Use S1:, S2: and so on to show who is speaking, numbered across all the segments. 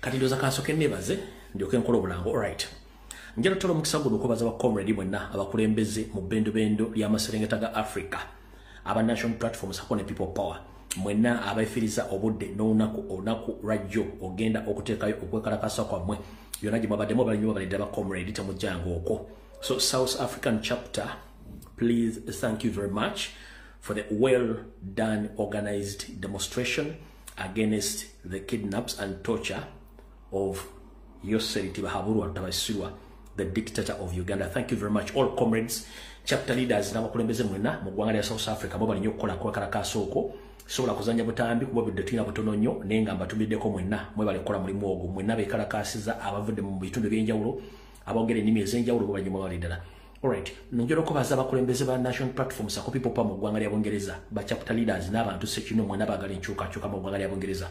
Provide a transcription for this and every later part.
S1: Kati ndoza kansoke nebaze ndyoke nkola obulango. Alright. Njalo tolo mukisa guno kubaza ba comrade mwenna abakulembeze mu bendo lya Maserengeta ga Africa. Aba national platforms akone people power. Mwenna abaifiriza obudde n'onaku radio ogenda okuteekayo okwekalakasa kwammwe. Byonna gye mwabaddemu balinyo balidde ba comrade temujjango okwo. So South African chapter, please, thank you very much for the well done organized demonstration against the kidnaps and torture of Yoseri Tibahaburu Tabasirwa, the dictator of Uganda. Thank you very much, all comrades, chapter leaders, n'abakulembeze mwenna mu ggwanga lya South Africa mubali nnyo okukola kwekalakasa okwo. Sobola kuzanya butambi kuba bidde tulina butono nnyo naye nga mbatumiddeko mwenna mwebale kukola mulimu ogwo mwenna beekalakasiza abavudde mu bitundu by'enjawulo abogera ennimi ez'enjawulo bo banyuma bali ddala. Alright, njogera okubaza abakulembeze ba national platforms ako people power mu ggwanga lya Bungereza ba chapter leaders n'abantu sekino mwenna baagala enkyukakyuka mu ggwanga lya Bungereza.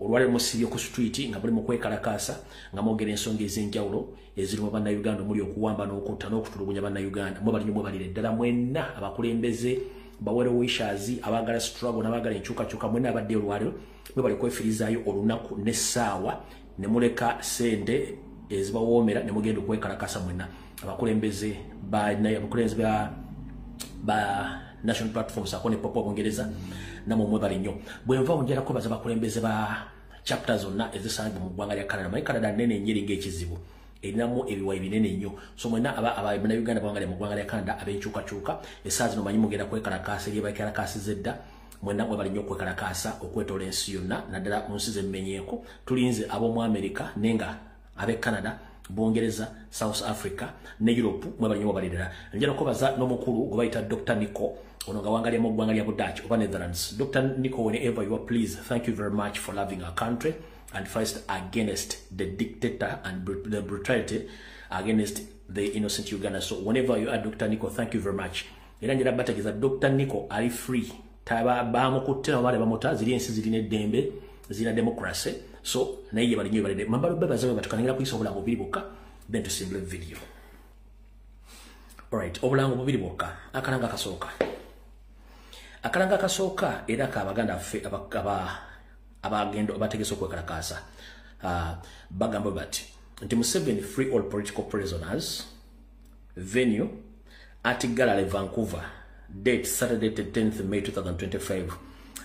S1: Olwale musibye ku street nga buli mu kwekalakasa nga mwogera ensonga ez'enjawulo ezirimu bannayuganda omuli okuwamba n'okutta n'okutulugunya bannayuganda mwe bali nnyo balire ddala mwenna abakulembeze bawere wishazi abagala struggle n'abagala enkyukakyuka mwenna abadde olwaliro mwe bali kwefirizayo olunaku n'essaawa ne muleka sente ezibawoomera ne mugenda okwekalakasa mwenna abakulembeze ba national platforms akone popo Bungereza namwe mwe bali nnyo bwenva onjera kubaza abakulembeze ba chapters zonna ezisangibwa mu ggwanga lya Canada. Mayi Canada nene nyeringa ekizibu erinamu ebiwayi binene nnyo so mwenna bannayuganda bawanga mu ggwanga lya Canada abenkyukakyuka essaawa zino manyi mugenda kwekalakasa eri beekalakasiza edda mwenna mwe bali nnyo okwekalakasa okwetoola ensi yonna naddala mu nsi z'emmenyeeko tulinze ab'omu America nenga ab'e Canada Bungereza, South Africa ne Europe mwe bali nnyo balidira. Njala kubaza n'omukulu gwe bayita Dr. Nico ono nga wangali mu ggwanga lya Dutch oba Netherlands. Dr. Nico, whenever you are, please, thank you very much for loving our country and fight against the dictator and the brutality against the innocent Uganda. So whenever you are, Dr. Nico, thank you very much. Era njala bategeeza Dr. Nico ali free taba bamukutte abale bamota ziri ensi zirina eddembe zina democracy. So naye bali nnyo balide mambalo baba zawe batukanira kuyisa obulango bubiri bokka then tusimbule video. Alright, obulango bubiri bokka akalanga kasooka era kabaganda ffe abagendo abategese okwekalakasa bagamba bati nti Museveni free all political prisoners. Venue at Gallery, Vancouver, date Saturday 10th May 2025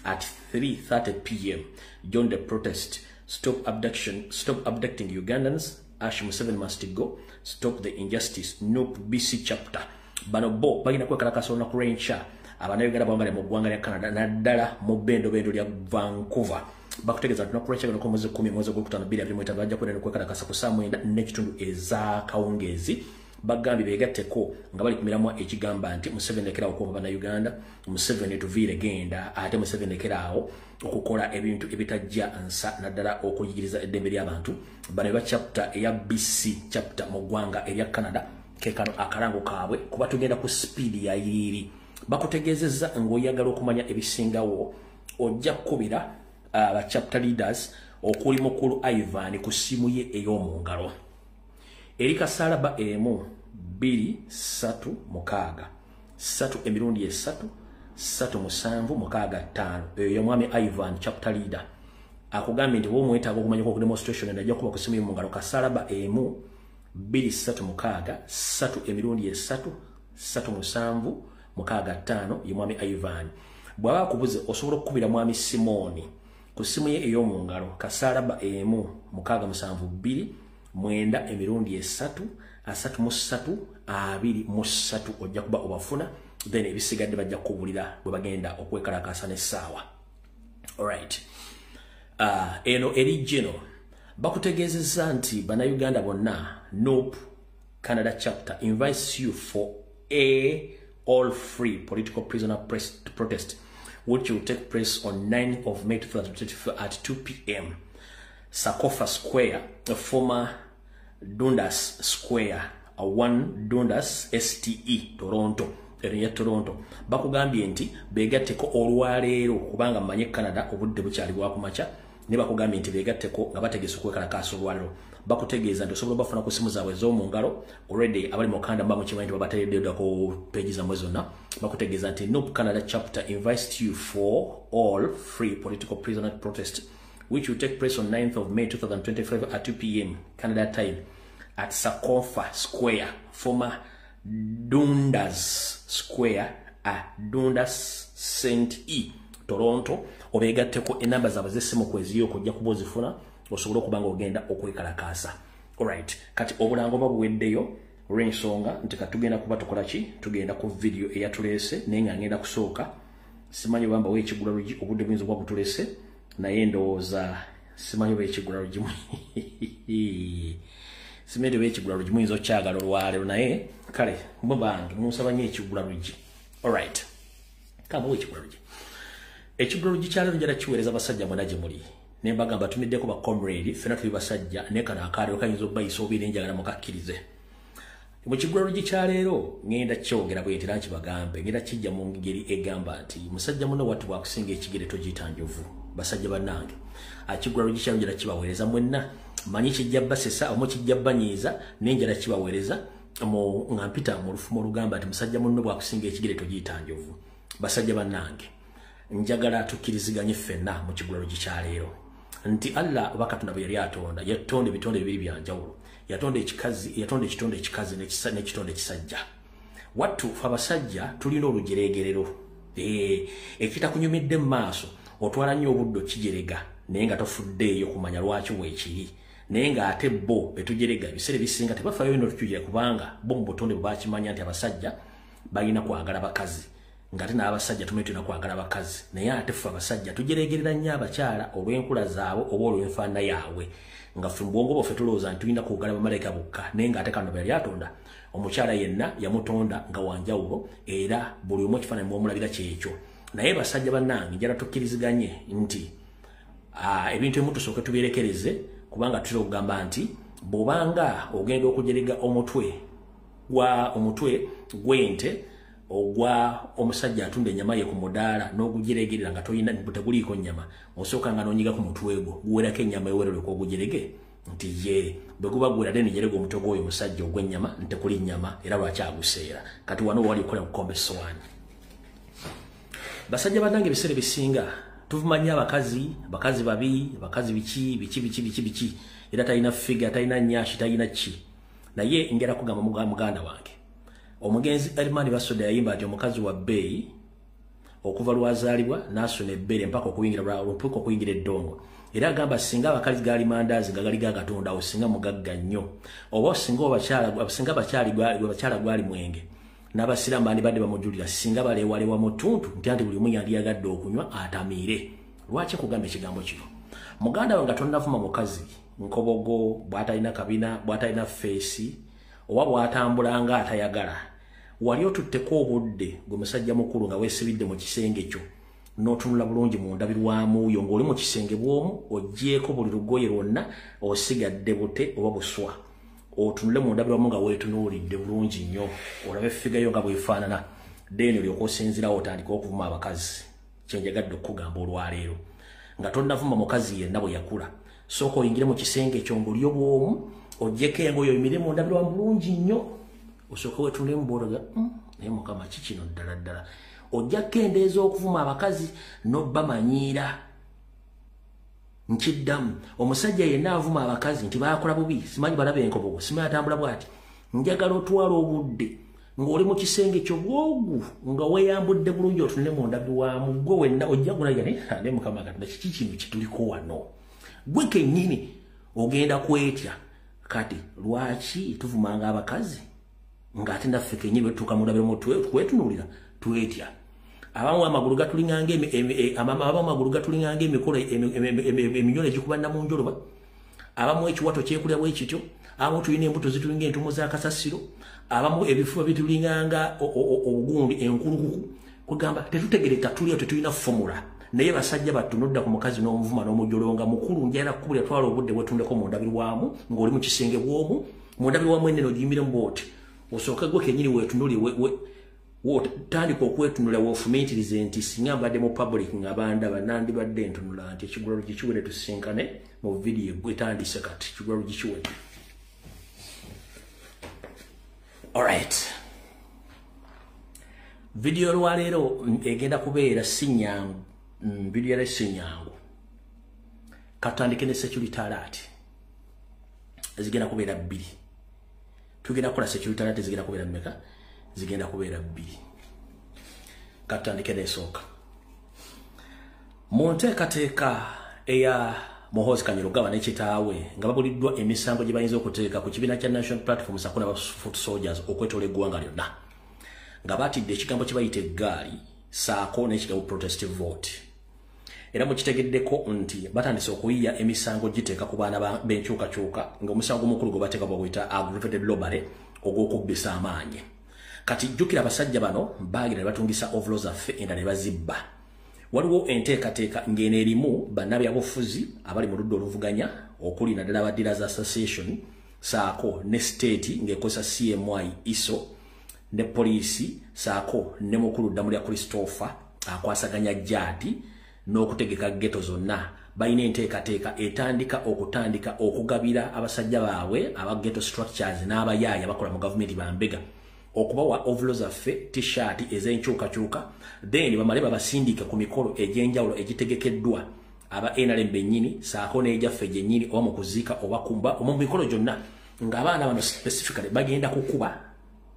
S1: at 3:30 p.m. Join the protest. Stop abducting Ugandans. Ash Museveni must go. Stop the injustice. Nope, BC chapter. Bano bo bagina kwekalakasa olunaku lw'enkya abannayuganda bambale mu ggwanga lya Canada naddala mu bendo lya Vancouver bakutegeeza nti olunaku lw'enkya ku mwezi 10 mwezi gw'okutaano 2025 bajja kwenda kwekalakasa ku saa 9 n'ekitundu eza kawungeezi bagambye beegatteko nga bali kumiramu ekigamba nti Museveni lekerawo okuba bannayuganda, Museveni tuviire genda, ate Museveni lekerawo okukola ebintu ebitajja nsa naddala okuyigiriza eddembe ly'abantu. Bano ba chapter eya BC chapter mu ggwanga erya Canada kekano akalango kaabwe kuba tugenda ku speed ya yiri bakutegeezezza ng'oyagala okumanya ebisingawo ojja kukubira ba chapter leaders okuli mukulu Ivan ku simu ye ey'omu ngalo. Erika Salaba emu 236 3 emirundi 3 eyo mwami Ivan chapter leader akugambye nti womwetaaga okumanya ku demonstration najja kuba ku simu ye mu ngalo. Kasalaba emu 236 3 emirundi 3 ye mwami Ivan. Bwaba kubuze osobola okukubira mwami Simoni ku simu ye ey'omu ngalo. Kasalaba emu 672 mwenda emirundi 3 ojja kuba obafuna then ebisigadde bajja kubulira bwe bagenda okwekalakasa n'essaawa. Alright, eno eri geno bakutegeezezza nti bannayuganda bonna Nope Canada chapter invites you for a all free political prisoner protest which will take place on 9th of May 2024 at 2 p.m. Sakofa Square, a former Dundas Square, a 1 Dundas STE, Toronto, area Toronto. Bakugambye nti beegatteko olwaleero kubanga manye Canada obudde bukyali bwa kumakya ne bakugambye nti beegatteko nga bategese okwekalakasa olwaleero. Bakutegeeza nti osobola bafuna ku simu zaabwe ez'omu ngalo already abali mu Canada mbamu kimanyi nti babateeredde ku page zammwe zonna. Bakutegeeza nti Nope Canada chapter invites you for all free political prisoner protest which will take place on 9th of May 2025 at 2 p.m. Canada time at Sakofa Square, former Dundas Square at Dundas St. E, Toronto. Obegatteko enamba zabazessimu kwezi okujja kubozifuna osobola okubanga ogenda okwekalakaasa. Alright, kati obulango babuweddeyo olw'ensonga nti katugenda kuba tukola ki, tugenda ku video eyatulese naye nga ngenda kusooka simanyi bamba w'ekigula lugi obudde buyinza obwa butulese naye ndowooza simanyi w'ekigula lugi simanyi w'ekigula lugi muyinza okyagala olwaleero naye kale mwe bange munsaba nnyo ekigula lugi. Alright, kamba w'ekigula lugi ekigula lugi kyaleero njala kiweereza basajja mwena gye muli ne mbagamba tumiddeko ba comrade ffenna tuli basajja naye kano akaaliwo kayinza obbayisa obiire njagala mukakkirize. Mu kigula lugi kyaleero ngenda kyogera bwe era nkibagambe ngenda kijja mu ngeri egamba nti musajja muno watu bwakusinga ekigere togiyita njovu. Basajja bannange akigula lugi kyalo njala kibaweereza mwenna manyi kijja basesa omu kijja banyiiza naye njala kibaweereza nga mpita mu lufumo olugamba nti musajja muno bwakusinga ekigere togiyita njovu. Basajja bannange njagala tukkiriziganye ffenna mu kigula lugi kyaleero nti Allah oba Katonda bwe yali atonda yatonda ebitonde bibiri bya njawulo. Yatonda ekitonde ekikazi n'ekitonde ekisajja. Wattu fe abasajja tulina olujeregerero ekitakunyumidde mu maaso otwala nnyo obudde okijerega naye nga tofuddeeyo kumanya lwaki weekiri naye ng'ate bo betujerega ebiseera ebisinga tebafaayo ino tukijere kubanga bo mu butonde bwe bakimanya nti abasajja balina kwagala bakazi ng'ate n'abasajja tumanyi tulina kwagala bakazi naye ate ffe abasajja tujeregerera nnyo abakyala olw'enkula zaabwe oba olw'enfaana yaabwe nga ffe mu bwongo bwaffe tulowooza nti tulina kwogala bamalayika bokka naye ng'ate Katonda bwe yali atonda omukyala yenna yamutonda nga wanjawulo era buli omu ekifaananyi mw'omulabira kyekyo. Naye basajja bannange njala tukkiriziganye nti ebintu ebimu tusooke tubirekereze kubanga tutera okugamba nti bw'obanga ogenda okujerega omutwe gw'ente ogwa omusajja atunda ennyama ye ku mudaala n'ogujeregerera nga toyina teguliiko nnyama osooka nga n'onyiga ku mutwe gwo guwerako ennyama ewerereko ogujerege nti ye bwe guba gweradde nijerega omutwe gw'oyo omusajja ogw'ennyama ntekuli nnyama era lwaki aguseera kati wano wali okukola kukomba essowaani. Basajja bannange ebiseera ebisinga tuvumanya abakazi babi bakazi biki era talina figa talina nnyashi talina ki naye ngera kugamba muganda wange omugenzi Elimani Basoda yayimba ati omukazi wa bbeeyi okuva lwazaalibwa n'asuna ebbere mpaka okuyingira eddongo era agamba singa abakazi gaali mandaazi nga gali gagatonda awo singa mugagga nnyo oba singa abakyala gwali mwenge n'abasiraamu bandibadde bamujulira singa balewalewa mu ttuntu nti anti buli omu yandiyagadde okunywa atamiire. Lwaki kugamba ekigambo kino? Muganda wange tonnavuma mukazi nkobogo bw'atalina kabina bw'atalina feesi oba bw'atambula nga atayagala wali otutteko obudde gwe musajja mukulu nga weesibidde mu kisenge kyo n'otunula bulungi mu ndabirwamu yo ng'oli mu kisenge bw'omu oggyeko buli lugoye lwonna osigadde bute oba buswa otunule mu ndabirwamu nga weetunuulidde bulungi nnyo olabe effigayo nga bwefaanana then olyoka osinzirawo otandika okuvuma abakazi. Kyenjagadde okukugamba olwaleero nga tonnavuma mukazi yenna bwe yakula sooka oyingire mu kisenge ekyo ng'olyo bw'omu oggyeko engoye oyimire mu ndabirwamu bulungi nnyo osooka weetunulemu bw'olaga naye mukama ki kino ddala ddala ojja kendeeza okuvuma abakazi n'obbamanyiira. Nkiddamu omusajja yenna avuma abakazi nti baakola bubi simanyi balaba enkobogo simanyi atambula bw'ati njagala otwala obudde ng'oli mu kisenge kyo bwogu nga weeyambudde bulungi otunule mu ndabirwamu gwe wenna ojja gulaga naye mukama Katonda kiki kino kituliko wano gwe kennyini ogenda kwetya. Kati lwaki tuvumanga abakazi ng'ate naffe kennyini bwe tutuuka mu ndabirwamu twetunuulira twetya? Abamu amagulu gatulinganga emikolo eminyolo egikuba namunjoloba abamu ekiwato kyekulya bwe kityo abamu tulina embuto zitulinga entumo za kasasiro abamu ebifuba bitulinganga obugundi enkulukuku kugamba tetutegereka tulio tetulina fomula naye basajja batunudda ku mukazi n'omuvuma n'omujolonga mukulu njala kubulya twala obudde bwetundeko mu ndabirwamu ng'oli mu kisenge bw'omu mu ndabirwamu ennene ogiyimire mu booti osooke gwe kennyini weetunulye tandika okwetunula weofumiitirize nti singa mbadde mu public nga bandaba nandibadde ntunula nti ekigula lugi kiwere tusinkane mu vidiyo gwetandise kati ekigula lugi kiwere. Alright, vidiyo olwaleero egenda kubeera si nyangu vidiyo era si nyangu katandike ne security alert zigenda kubeera 2 tugenda kola security alert zigenda kubeera mmeka zigenda kubeera 2 katandike ne soka Monteka eya Muhoozi Kanyarugaba ne kitaawe nga babuliddwa emisango gye bayinza okuteeka ku kibiina kya National Platform sakuna ba foot soldiers okwetola eggwanga lyonna nga batidde ekigambo kye bayita eggaali saako n'ekigambo protestive vote era mu kitegeddeko nti batandise okuyiya emisango giteeka ku baana b'enkyukakyuka ng'omusango omukulu gwe bateeka baguyita aggravated robbery ogw'okubbisa amaanyi kati jjukira abasajja bano baagenda ne batungisa ovulo zaffe endala ne bazibba waliwo enteekateeka ng'eno erimu bannabyabufuzi abali mu ludda oluvuganya okuli naddala aba Dealers Association saako ne state ng'ekozesa CMI ISO ne poliisi saako ne mukulu Damulya Christopher akwasaganya jadi n'okutegeka ghetto zonna bayina enteekateeka etandika okugabira abasajja baabwe aba ghetto structures n'abayaaya bakola mu gavumenti bambega okubawa ovulo zaffe t-shirt ez'enkyukakyuka then bamale babasindike ku mikolo egy'enjawulo egitegekeddwa aba NRM bennyini saako n'egyaffe gyennyini oba mu kuziika oba kumba mu mikolo gyonna ng'abaana bano specifically bagenda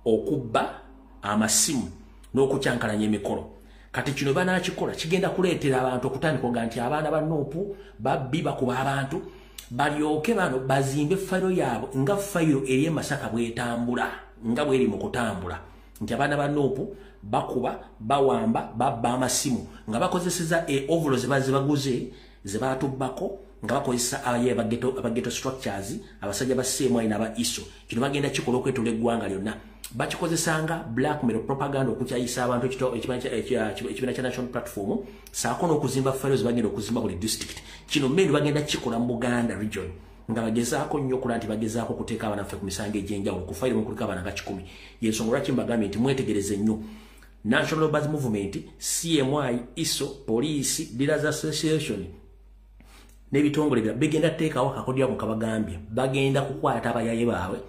S1: okubba amasimu n'okukyankalanya emikolo kati kino banakikola kigenda kuleetera abantu okutandika nti abaana ba Nuupu babbi bakuba abantu balyoke bano bazimbe fayiro yaabwe nga fayiro eri Masaka bwetambula nga bweri mu kutambula nti abaana ba Nuupu bakuba bawamba babba amasimu nga bakozeseza ovulo baguze ze batubbako nga bakozesa abageto structures abasajja ba CMI n'aba ISO kino bagenda kikola okwetola eggwanga lyonna bakikozesanga blackmail propaganda okukyayisa abantu ekibiina kya National Platform saako n'okuzimba fayiro bagenda okuzimba buli district kino mmene bagenda kikola mu Buganda region nga bagezaako nnyo okulaba nti bagezaako okuteeka abaana ffe ku misango egy'enjawulo ku fayiro mukuliko abaana nga 10 y'ensonga lwaki mbagambye nti mwetegereze nnyo National Labour Movement CMI ISO poliisi Dealers Association n'ebitongole bya bigenda teekawo akakodya ku kabagambye bagenda kukwata abayaye baabwe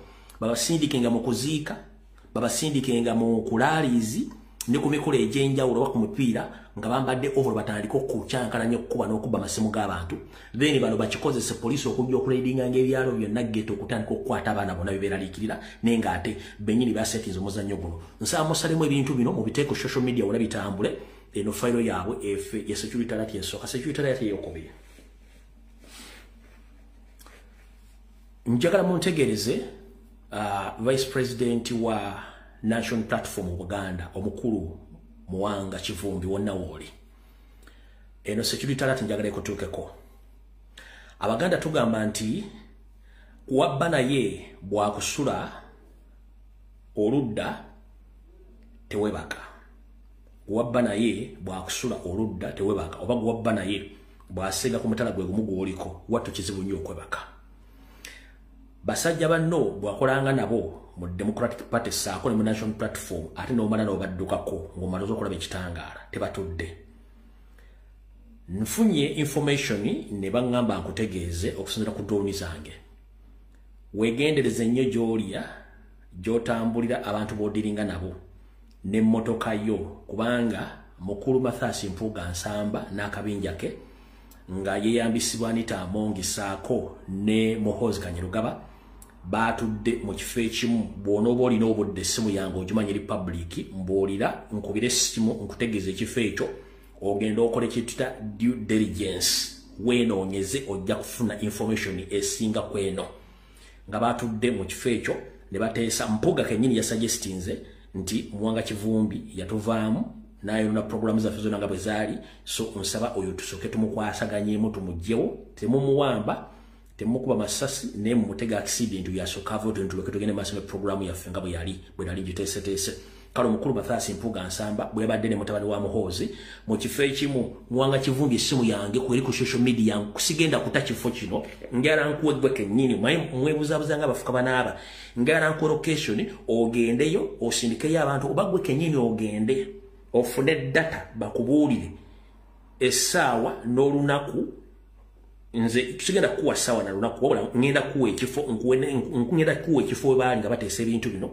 S1: babasindikenga mu kuziika babasindikenga mu kulaalizi ne ku mikolo egy'enjawulo oba ku mupiira nga bambadde ovulo batandika okukyankalanya okukuba n'okubba amasimu g'abantu then bano bakikozese poliisi okujja okuleedinga ng'ebyalo byonna ghetto okutandika okukwata abaana bonna bebeeraliikirira naye ng'ate bennyini basetinze omuzannyo guno nsaba musalemu ebintu bino mubiteeke ku social media wala bitambule eno fayiro yaabwe efe ye security alert yensooka security alert eyokubiri njagala muntegereze Vice President wa National Platform mu Buganda omukulu Muwanga Kivumbi wonna woli eno security alert njagala ekutuukeko Abaganda tugamba nti wabba naye bwakusula oludda tewebaka wabba naye bwakusula oludda tewebaka oba wabba naye bwasega ku mutala gwe gumu gwoliko wattu kizibu nnyo okwebaka basajja banno bwakolanga nabo mu Democratic Party saako ne mu National Platform ate n'omala n'obaddukako ng'omalaze okulaba ekitangaala tebatudde nfunye information ne baŋŋamba nkutegeeze okusinziira ku drone zange weegendereze nnyo gy'olya gy'otambulira abantu b'odiringa nabo n'emmotoka yo kubanga mukulu Mathias Mpuuga Nsamba n'akabinja ke nga yeeyambisibwa Anita Amongi saako ne Muhoozi Kanyarugaba batudde mu kifo ekimu bw'onooba olina obudde essimu yange ogimanyi eri public mbuulira nkubira essimu nkutegeeza ekifo ekyo ogenda okola ekituta due diligence weenoonyeze ojja kufuna information esinga ku eno nga batudde mu kifo ekyo ne bateesa Mpuuga kennyini yasuggestinze nti Muwanga Kivumbi yatuvaamu n'ayona programu zaffe zonna nga bwe zaali so nsaba oyo tusooke tumukwasaganyemu tumugyewo temumuwamba temukuba masasi ne mutega accident yasooka avo tuloke tugende maaso ne programu yaffe nga bwe yali bwe nali giteeseteese kale omukulu Mathias Mpuuga Nsamba bwe yabadde ne mutabani wa Muhoozi mu kifo ekimu Muwanga Kivumbi essimu yange kweri ku social media yange kusigenda kuta kifo kino njala nkuwe gwe kennyini mwebuzabuza nga bafuka banaaba njala nkuwe location ogendeyo osindikeyo abantu oba gwe kennyini ogende ofune data bakubuulire essaawa n'olunaku nze tusigenda kuwa sawa na lunaku wabula ngenda kuwa ekifo ngenda kuwa ekifo we baali nga bateesa ebintu bino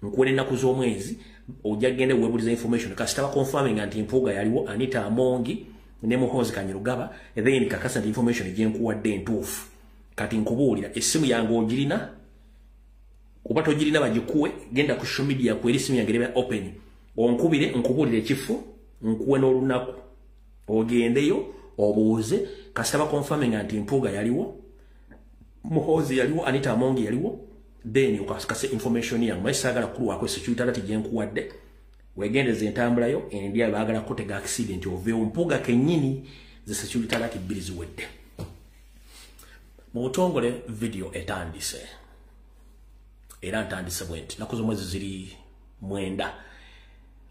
S1: nkuwe n'ennaku z'omwezi ojja gende weebuuliza information kasita ba confirming nti Mpuuga yaliwo Anita Amongi ne Muhoozi Kanyirugaba then kakasa information gyenkuwadde ntuufu kati nkubuulira essimu yange ogirina kuba togirina bagikuwe genda ku social media ku essimu yange eba open onkubire nkubuulire ekifu nkuwe n'olunaku ogendeyo obuuze kasaba confirming anti Mpuuga yaliwo Muhoozi yaliwo Anita Amongi yaliwo then ukakase information yange saagala kulwako security alert gyenkuwadde wegendeze entambulayo endia baagala kutega accident oveyo Mpuuga kennyini ze security alert bbiri ziwedde mu butongole video etandise era ntandise bwenti nakuzo mwezi ziri 9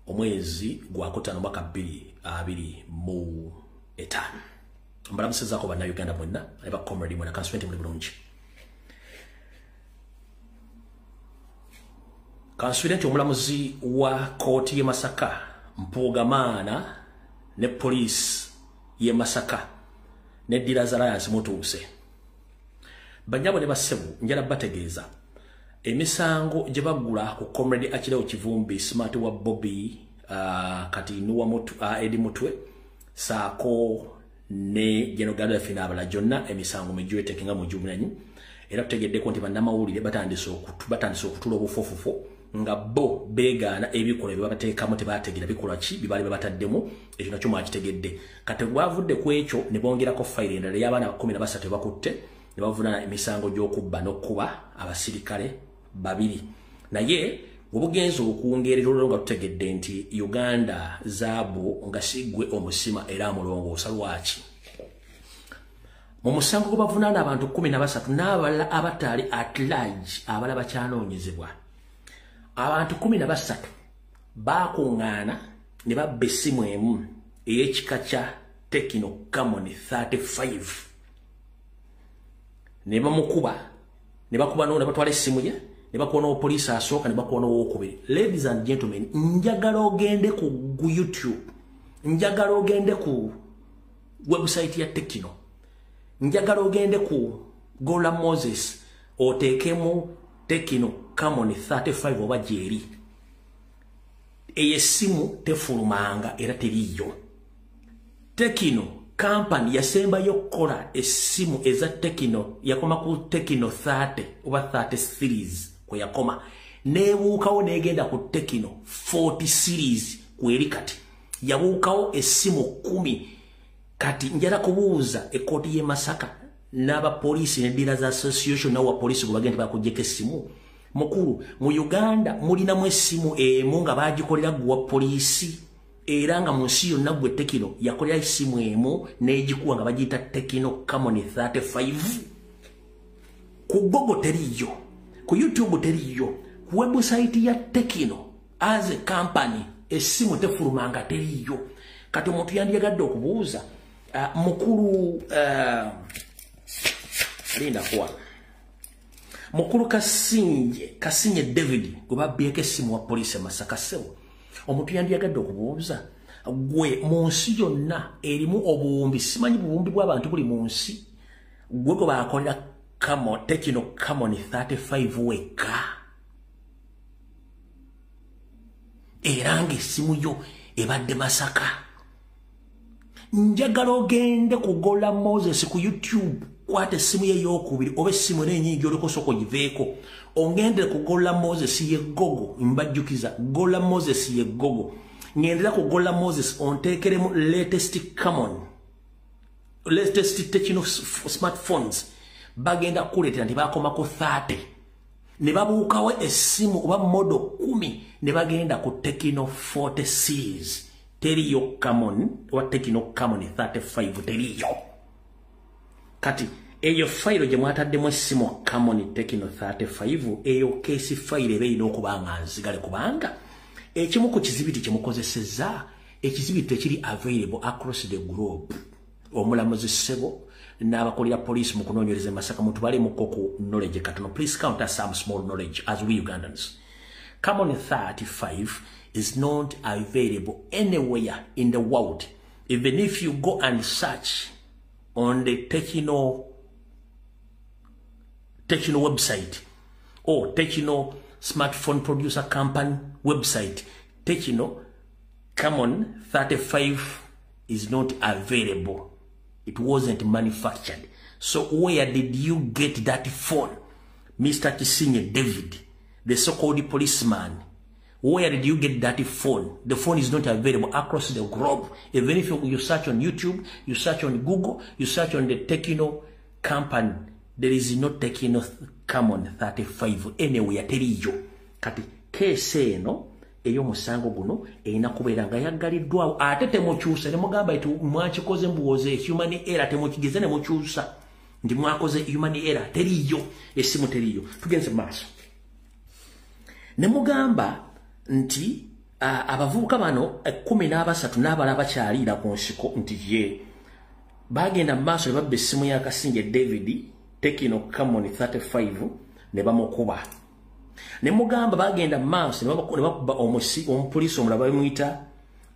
S1: omwezi gwa kotano mwaka 2025 mbalamusizako bana Uganda bonna eba comrade mwana constituent muri bulungi constituent omulamuzi wa koti ye Masaka Mpuuga maana ne police ye Masaka ne Dealers Alliance mutuuse banyabo ne basebu njala bategeeza emisango gye bagula ku comrade Akireo Kivumbi Smart wa Bobby kati nuwa mutu Edi Mutwe saako ne General Finabala jonna emisango mejuete kinga mu jumlanyi era tutegedde ko nti bannamawulire batandise okutula obufofofo nga bo beegaana ebikola byebateekamu tebategeera bikola ki bibali bataddemu ekyo nakyo mwakitegedde kati gwavudde ku ekyo ne bongerako fayiro endala y'abaana 13 bakutte ne bavunana emisango gy'okubba n'okkuba abasirikale 2 naye obugenzo okuwongerera olwo nga tutegedde nti Uganda zaabu nga sigwe omusima era amulongoosa lwaki mu musango gwe bavunana abantu 13 n'abalala abatali at large abalala bakyanoonyezebwa abantu 13 bakuŋŋaana ne babba essimu emu ey'ekika kya Tecno Camon 35 ne bamukuba ne bakuba ne batwala essimu ye ne bakuba n'opoliisi asooka ne bakuba n'owokubiri. Ladies and gentlemen, njagala ogende ku YouTube, njagala ogende ku website ya Tecno, njagala ogende ku Gola Moses oteekemu Tecno Camon 35 oba jeeri. Eyesimu tefulumanga era teriyo. Tecno company yasembayo kola esimu eza Tecno yakoma ku Tecno 30 oba 30 series kwe yakoma nebuukawo negenda ku Tecno 40 series kweri kati yabuukawo esimu 10 kati njala kubuuza ekoti ye Masaka n'aba police ne Dealers Association n'awa police kubagenda bakujjeka esimu mukuru mu Uganda mulina mu esimu emu nga bagikolera gwa police era nga munsi yonna gwe Tecno yakolera esimu emu n'egikuwa nga bagiyita Tecno Camon 35 ku Google teriyo ku YouTube teriyo ku website ya Tecno as a company esimu tefulumanga teriyo kati omuntu yandiyagadde okubuuza mukuru linda kwa mukuru Kasinye David gubabiyeke esimu wa police Masaka sewo omuntu yandiyagadde okubuuza gwe munsi yonna erimu obuwumbi simanyi buwumbi bw'abantu buli munsi gwe go bakolera Tecno Camon 35 weka era ng'essimu yo ebadde Masaka. Njagala ogende ku Gola Moses ku YouTube kwate esimu ye y'okubiri oba essimu n'enyingi olukosoko giveeko ongende ku Gola Moses ye Gogo mbajjukiza Gola Moses ye Gogo ngendera ku Gola Moses onteekeremu latest Tecno smartphones bagenda kuleetera nti bakoma ku 30 ne babuukawo essimu oba modo 10 ne bagenda ku Tecno 40 series teriyo Camon wa Tecno Camon 35 teriyo kati eyo file gye mwataddemu essimu Camon Tecno 35 eyo case file erina okubanga nzigale kubanga ekimu ku kizibiti kye mukozesezza ekizibiti ekiri available across the globe omulamuzi Ssebo n'abakolera police mu kunoonyereza Masaka mutubale muko ku knowledge katono. Please count us some small knowledge as we Ugandans. Camon 35 is not available anywhere in the world. Even if you go and search on the Tecno website or Tecno smartphone producer company website, Tecno Camon 35 is not available. It wasn't manufactured. So where did you get that phone? Mr. Kisinye David, the so-called policeman. Where did you get that phone? The phone is not available across the globe. Even if you search on YouTube, you search on Google, you search on the Tekino company, there is no Tekino Camon 35 anywhere. Teriyo. Kati kese no eyo musango guno erina kubeera nga yaggaliddwawo ate temukyusa ne mugamba nti mwakikoze mbuwoze human error temukigeze ne mukyusa ndi mwakoze human error teriyo esimu teriyo tugenze maaso ne mugamba nti abavubuka bano 13 n'abala bakyaliira ku nsiko nti ye bagenda maaso ne babba essimu ya Kasinge David Tekino Camon 35 ne bamukuba ne mugamba bagenda maaso ne bakuba omupoliisi omulala bamuyita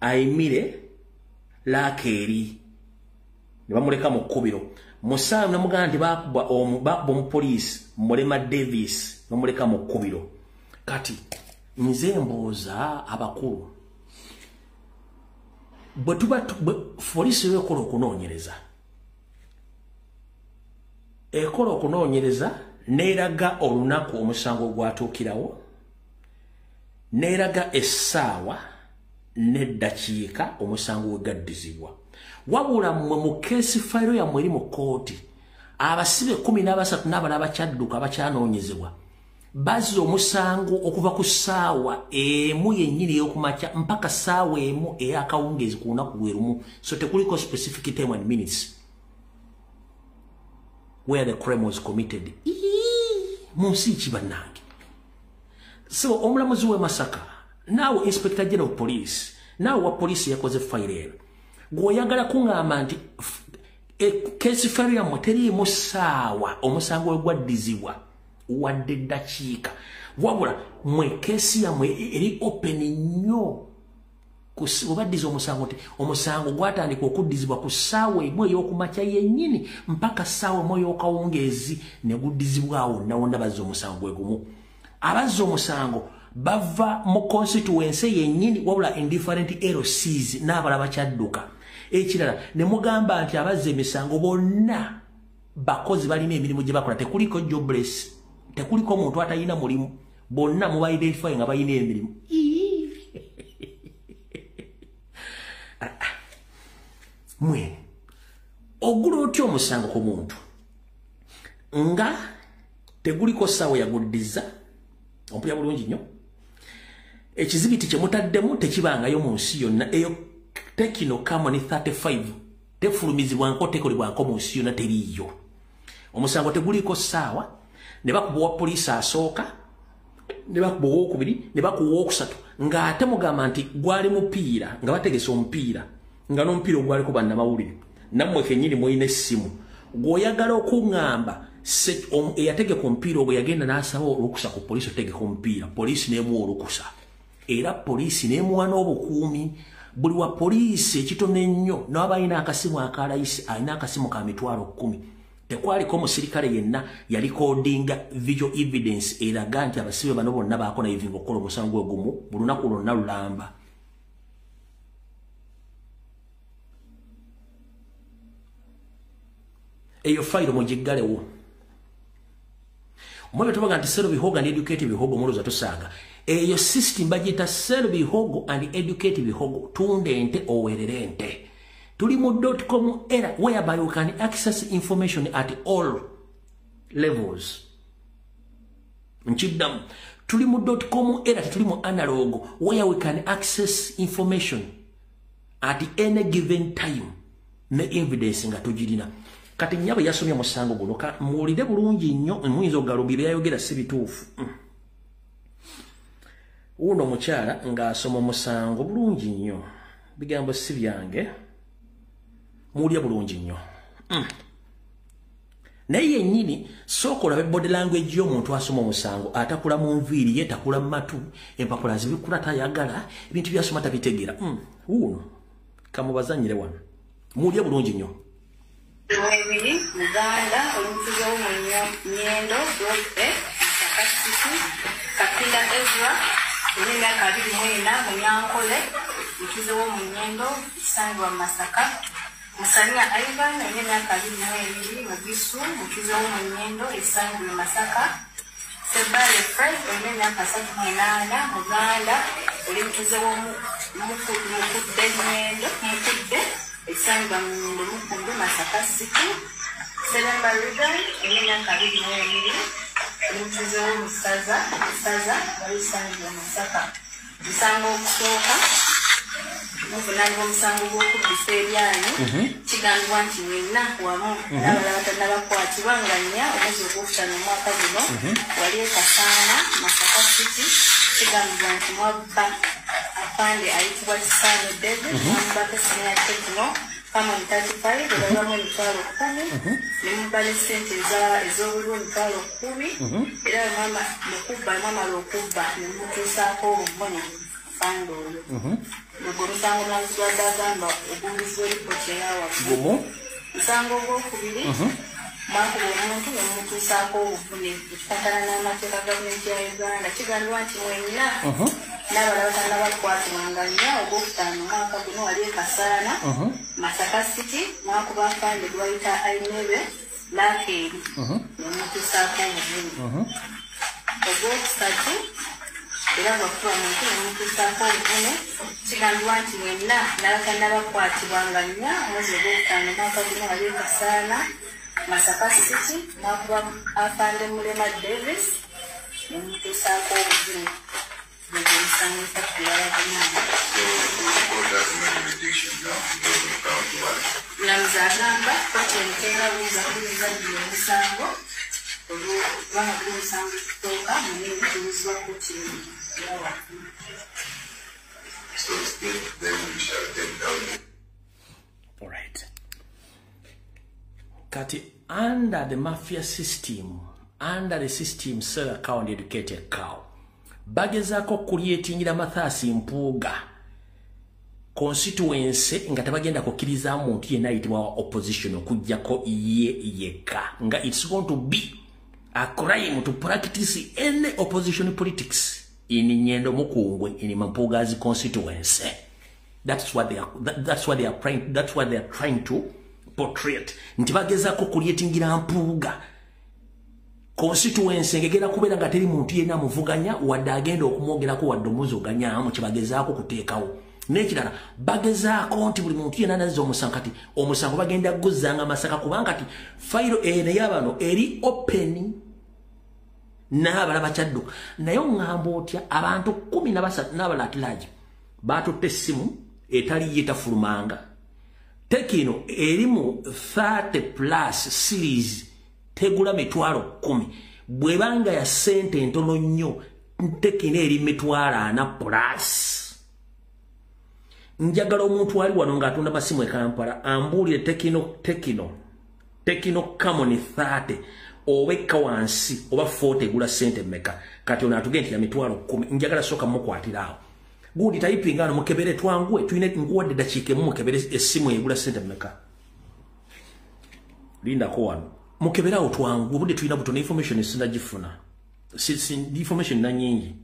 S1: Aimire Lakeri ne bamuleka mu kkubiro musawo ne mugamba nti bakuba omupoliisi Mulema Davis bamuleka mu kkubiro kati nze mbooza abakulu bwe tuba polisi ekola okunoonyereza neeraga olunaku omusango gwatuukirawo neeraga essaawa n'eddakiika omusango wegaddizibwa wabula mmwe mu keesi fayiro yammwe eri mu kkooti abasibe 13 n'abala abakyadduka abakyanoonyezebwa bazza omusango okuva ku ssaawa emu yennyini ey'okumakya mpaka ssaawa emu ey'akawungeezi ku lunaku lwe lumu so tekuliko specific time and minutes where the crime was committed. Munsi kibannange. So omulamuzi we Masaka naawe Inspector General of Police naawe wa police yakoze file gwoyagala kuŋŋamba nti keesi fayiro yammwe teriimu ssaawa omusango we gwaddizibwa wadde eddakiika wabula mwe keesi yammwe eri open nnyo kubaddiza omusango nti omusango gwatandika okuddizibwa ku ssaawa emu ey'okumakya yennyini mpaka ssaawa emu ey'okawungeezi ne guddizibwawo nawonna bazza omusango gwe gumu abazza omusango bava mu constituency yennyini wabula indifferent LCs n'abala bakyadduka ekirala ne mugamba nti abazza emisango bonna bakozi balina emirimu gye bakola tekuliko jobless tekuliko omuntu atalina mulimu bonna muba identify nga balina emirimu mwe ogula otya omusango ku muntu nga teguliko ssaawa yaguddiza ompulya bulungi nnyo ekizibiti kye mutaddemu tekibangayo mu nsi yonna eyo Tekino Camon 35 tefulumizibwanko tekolebwanko mu nsi yonna teriiyo omusango teguliko ssaawa ne bakuba owa poliisi asooka ne bakuba owokubiri ne bakuba owokusatu ng'ate mugamba nti gwali mupiira nga bategesa omupiira nga n'omupiira ogwaliko bannamawulire nammwe kennyini mulina essimu gw'oyagala okuŋŋamba eyategeka omupiira ogwo yagenda n'asaba olukusa ku poliisi otegeka omupiira poliisi n'emuwa olukusa era poliisi n'emuwa n'obukuumi buli wa poliisi ekitono ennyo n'aba alina akasimu akalayisi alina akasimu ka mitwalo 10 tekwaliko omusirikale yenna yalikodinga visual evidence eraga nti abasibe bano bonna baako na ivinga okukola omusango gwe gumu buli lunaku lwonna lulamba eyo fayiro mugiggalewo omwebyo tubaga nti Sero Bihogo and Educate Bihogo muloza tusanga eyo system bagita Sero Bihogo and Educate Bihogo tunde ente owerere ente tuli mu .com era whereby you can access information at all levels nchidam tuli mu .com era tuli mu analog where we can access information at any given time ne evidence nga tujirina kati nyabo yasomya musango guno muulide bulungi nnyo muyinza ogalumbira yayogera si bituufu uno mukyala ng'asoma musango bulungi nnyo bigambo si byange muulya bulungi nnyo naye yennyini sooka olabe body language y'omuntu asoma omusango atakula mu nviiri ye takula mu matu empapula zibikula tayagala ebintu byasoma tabitegera uno kamubazanyire wano muulya bulungi nnyo
S2: Mwebiri, Uganda, Olumpizo Munyendo, Bloke, Kakasiku, Kapila Ezra, Elimia Kabiri Mwena, Munyankole, Olumpizo Munyendo, ekisangibwa mu Masaka. Musania Ivan alina emyaka 22 Mugisu mukizo w'Omunyendo ekisangibwa mu Masaka. Sebale Fred alina emyaka 38 Muganda oli mukizo w'Omukudde Nyendo Mukudde ekisangibwa mu Mukudde Masaka City. Selemba Rudan alina emyaka 22 mukizo w'Omusaza w'ekisangibwa mu Masaka. Musango okusooka muvunaanibwa omusango gw'okubbisa ebyanyi kigambibwa nti mwenna wamu n'abalala batannabakwatibwa nga nnya omwezi ogwokutaano omwaka guno wali ekasaana Masaka City. Kigambibwa nti mwabba apande ayitibwa Kisaano David mwamubaka esimu ya Tekno Camon 35 olabamu emitwalo 10 ne mubala ssente ez'obuliwo emitwalo 10 era mwamala okubba ne mutuusaako obuvune fando oyo. Gwe musango mwazigwadde agamba ogumizi w'eripooti eyawaggulu. Musango ogwokubiri mwakuba omuntu ne mumutuusaako obuvune ekikwatana n'amateeka gavumenti ya Uganda. Kigambibwa nti mwenna n'abalala batannabakwatibwa nga nnya ogwokutaano omwaka guno wali ekasaana Masaka City mwakuba afande gwe bayita Ainebe Lakeeri ne mumutuusaako obuvune. Ogwokusatu era bwakuba omuntu ne mumutuusaako obuvune. Kigambibwa nti mwenna n'abatannabakwatibwa nga nnya omwezi ogwokutaano omwaka guno wali ekasaana Masaka City mwakuba afande Mulema Davis ne mumutuusaako obuvune. Namuzagamba kwatentera buza kuliza omusango olw'okubanga guli omusango kitooka naye butuzibwa ku kintu.
S1: All right. Kati under the mafia system, under the system sell a cow and educate a cow. Bagezaako kulyetingira Mathias Mpuuga constituency nga tabagenda kukkiriza muntu yenna ayitibwa opposition okujjako ye yekka nga it's going to be a crime to practice any opposition politics in Nyendo Mukungwe in Mpuuga's constituency. That's what they are trying to portray. Nti bagezaako kulyetingira Mpuuga constituency ngegera kubeera nga teri muntu yenna muvuganya wadde agenda okumwogerako wadde omuzoganyaamu kyebagezaako kuteekawo. N'ekirala bagezaako nti buli muntu yenna nazza omusango kati omusango bagenda guzzanga Masaka kubanga kati fayiro eno y'abano eri open n'abalala bakyadduka. Naye oŋŋamba otya abantu 13 n'abalala atilaaji baatutte essimu etali yetafulumanga Tekino erimu 30+ series tegula mitwalo 10 bwebanga ya sente ntono nnyo Tekino eri mitwalo 4+. Njagala omuntu ali wano ng'atunda masimu e Kampala ambuulire Tekino Camon 30 obekka wansi oba 40 egula sente mmeka kati ono atugenda nti ya mitwalo 10. Njagala soka mukwatira awo gundi typing ano mukebere twanguwe tuyine nguwadde dakiika emu mukebere essimu egula sente mmeka lindako wano mukebere awo twangu obudde tuyina butono information sinagifuna information na nyingi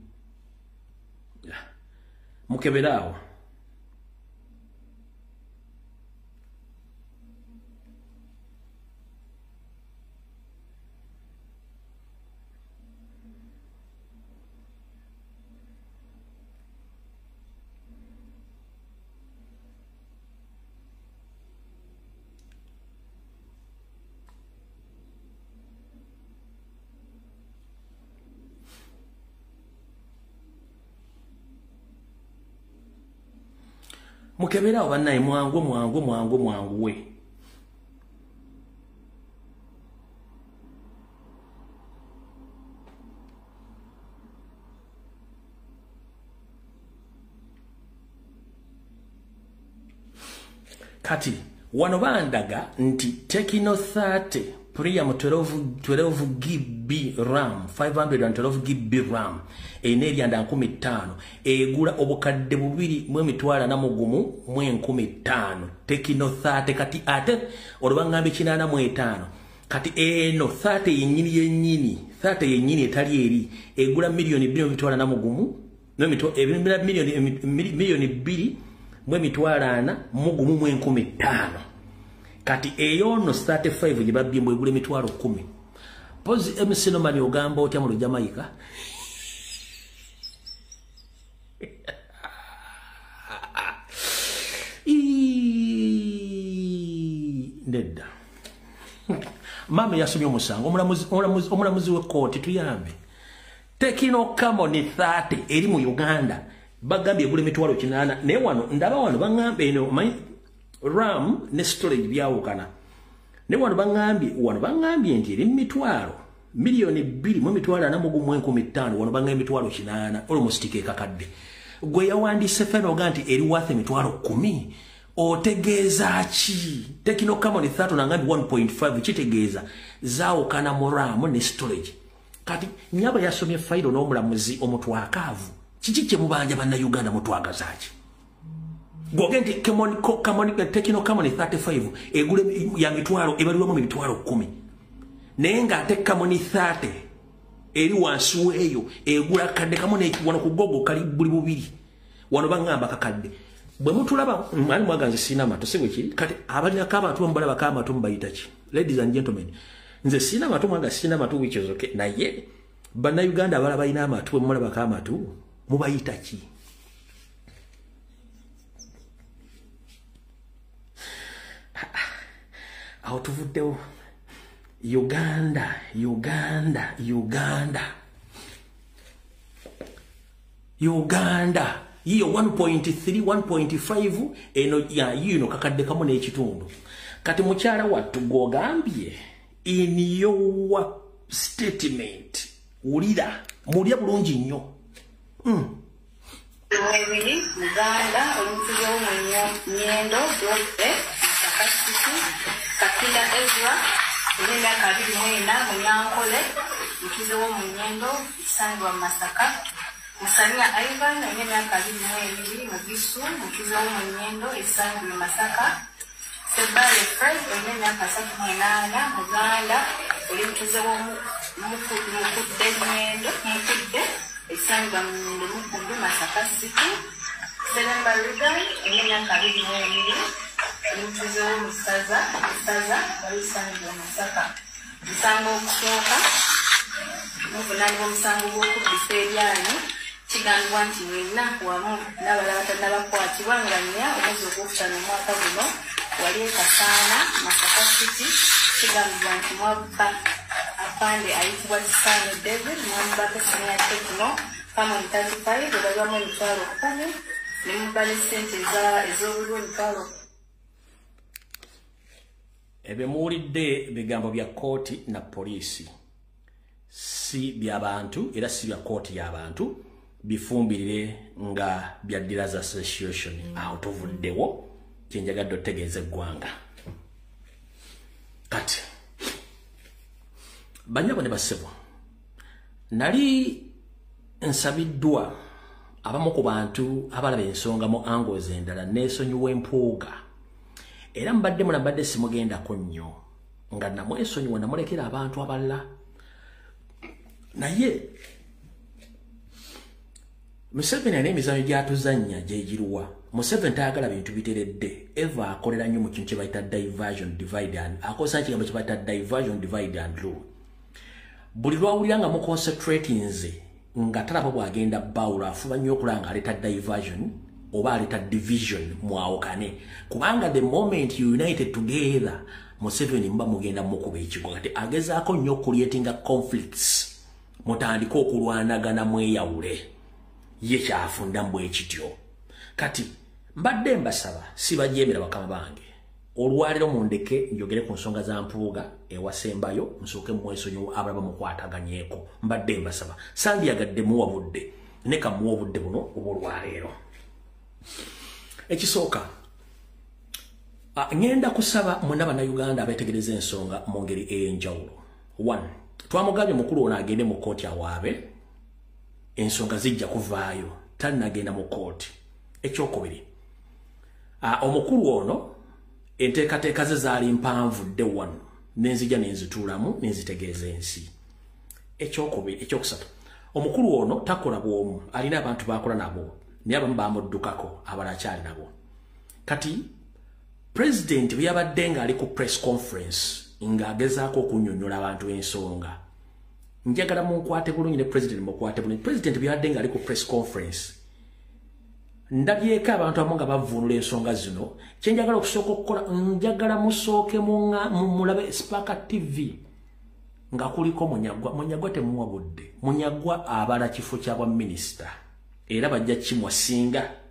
S1: mukebere awo. Mukebera obanaye mwangu we. Kati wano bandaga nti Tekino 30 Priam 12 GB RAM 512 GB RAM eneri anda 15 egula obukadde bubiri mwe mitwala na mugumu mwe 15 Tekino 30 kati ate olubangambe kinana mwe 5 kati eno 30 yenyini etali eri egula milioni 2 mitwala na mugumu no milioni 2 mwe mitwalo 4 mugumu mwe 15 kati eyono 35 jibabbi mwe gule mitwalo 10 pozi MC no mali ogamba otya mu Jamaica ndedda mama yasomye omusango omulamuzi we kooti tuyambe tekino kamoni 30 eri mu Uganda bagambye gule mitwalo 8 ne wano ndaba wano bangambe eno RAM ne storage byawukana ne wano bangambye nti eri mitwalo milioni 2 mu mitwalo 4 mu 15 wano bangambye mitwalo 8 almost tikeka kadde gwe yawandise feno ganti eri worth mitwalo 10 otegeeza ki tekino kamoni 30 nangambi 1.5 kitegeeza zaawukana mu RAM ne storage kati nyaba yasomye failo n'omulamuzi omutwakaavu kiki kye mubanja banna Uganda mutwagazaaki gogenti kamoni tekino kamoni 35 egule ya mitwalo ebalirwa mu mitwalo 10 naye ng'ate kamoni 30 eri wansi weeyo egula kadde kamoni wano ku gogo kali buli bubiri wano bangamba kakadde bwe mutulaba mwali mwaganze sina mato sebwe kiri kati abalina k'abantu mbalaba k'abantu mbayita ki ladies and gentlemen nze sina mato mwanga sina mato which is okay naye banna Uganda abalaba bayina amatu mulaba k'amatu mubayita ki aho tuvuddewo Uganda iyo 1.3 1.5 eno ya yino kakadde kamu n'ekitundu kati mukyala wattu gogambye in your statement ulira mulya bulungi nnyo
S2: Mwebili, Uganda, Olutuzo Nyendo, Dope, Sakasiki, Kakila Ezra, Elena Karibu Mwena, Munyankole, Olutuzo Nyendo, Isandwa Masaka, Musania Ivan, Elena Karibu Mwebili, Mugisu, Olutuzo Nyendo, Isandwa Masaka, Sebale Fred, Elena Kasaki Mwenana, Uganda, Olutuzo Mukude Nyendo, Mukude, Isanga Mukundu Masaka City, Selemba Rugai, Elena Karibu Mwemili, Mtuzo Musaza, Walisanga Masaka, Musango Kusoka, Muvunani wa Musango Woku Biseriani, Chigangwa nti wena wamu n'abalabata n'abakwatibwanganya omwezi ogwokutaano omwaka guno walieka sana Masaka City, kigambibwa nti mwabuka Pande aitibwa Kisano David mwambake senior techno kama 35 ebaliwamu emitwalo 10 ne mubale sente ez'obululu emitwalo
S1: ebyo muwulidde bigambo bya kooti na poliisi si by'abantu era si bya kooti y'abantu bifumbirire nga bya Dealers Association aho tuvuddewo kyenjagadde otegeeza eggwanga kati banyabo ne basebo nali nsabiddwa abamu ku bantu abalaba ensonga mu angles endala neesonyiwa empuuga era mbadde simugendako nnyo nga namwesonyiwa namulekera abantu abalala naye Museveni alina emizanyo gy'atuzannya gyegiruwa Museveni tayagala bintu biteredde eva akolera nnyo mu kintu kye bayita diversion divide and akozesa ekigambo kye bayita diversion divide and rule buli lwawulira nga muconcentrating nze nga talaba bwagenda bawula afuba nnyo okulaba nga aleta diversion oba aleta division mwawukane kubanga the moment you united together Museveni mba mugenda mukuba ekigo kati agezaako nnyo creating conflicts mutandika okulwanagana mweyawule ye kyafunda mbwe ekityo kati mbadde mbasaba sibajeemera bakama bange olwaliro mundeke njogere ku nsonga za mpuuga ewasembayo nsooke mwesonyiwa abalaba mukwataganyeeko mbadde mbasaba sandyagadde muwabudde ne kamuwabudde buno obwolwaleero ekisooka ngenda kusaba mwena bannayuganda abeetegereza ensonga mu ngeri ey'enjawulo 1 twamugambye mukulu ono agende mu kooti awaabe ensonga zijja kuvaayo talinagenda mu kooti ekyokubiri omukulu ono enteekateeka ze zaali mpanvu dde wano nenzija nenzituulamu nenzitegeeza ensi ekyokusatu omukulu ono takola bwomu alina abantu bakola nabo naye abamu bamuddukako abala akyali nabo kati president byabadde nga ali ku press conference ng'agezaako okunyonnyola abantu ensonga njagala munkwate bulungi ne president mukwate bulungi president byabadde nga ali ku press conference ndabyeko abantu abamu nga bavvuunula ensonga zino kyenjagala okusooka okukola njagala musooke mulabe Spark TV nga kuliko Munyagwa temuwabudde Munyagwa abala kifo kya bwa minisita era bajja kimwa singa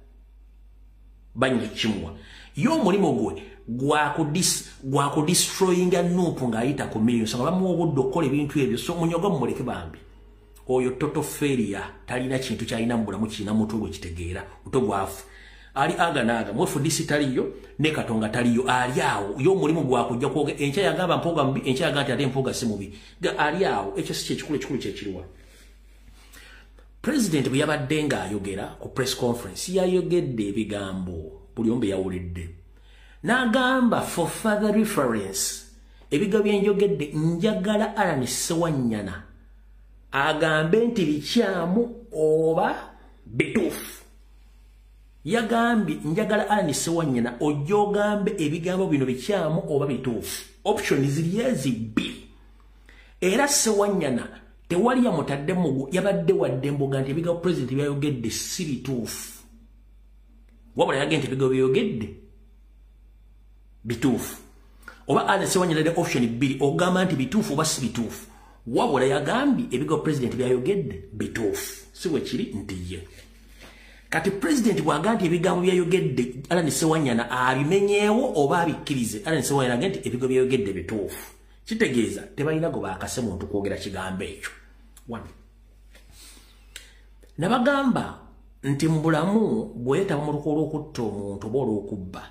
S1: banyi kimwa yo mulimo gwe gwa ku destroyinga Nuupu ng'ayita ku million nga bamuwa obudde okukola ebintu ebyo so Munyagwa mumuleke bambi oyo toto failure talina kintu kyalina mu bulamu kirina mutu gwe kitegeera muto gwafu ali aganaga mwefudisi taliyo ne Katonga taliyo ali awo yo mulimu gwakujja kwoge encha yagamba mpoga mbi encha yagamba ate mpoga si mubi ga ali awo ekyo si kikulu kyekiriwa president bwe yabadde nga ayogera ku press conference yayogedde ebigambo buli ombe yawulidde n'agamba for further reference ebigambo byenjogedde njagala Alan Ssewanyana agambe nti bikyamu oba bituufu yagambye njagala Alan Ssewanyana ojja ogambe ebigambo bino bikyamu oba bituufu option ziri ezibbiri era Ssewanyana tewali yamutadde mugu yabadde wadde mboga nti ebigambo president byayogedde si bituufu wabula yagambye nti ebigambo byayogedde bituufu oba Alan Ssewanyana de option bbiri ogamba nti bituufu oba si bituufu wabula yagambye ebigambo president byayogedde bituufu si bwe kiri nti ye kati president bw'agamba nti ebigambo byayogedde Alan Ssewanyana abimenyeewo oba abikkirize Alan Ssewanyana agamba nti ebigambo byayogedde bituufu kitegeeza tebalina go baakase muntu kwogera kigambo ekyo nabagamba nti mu bulamu bwetaba mu luko olw'okutta omuntu oba olw'okubba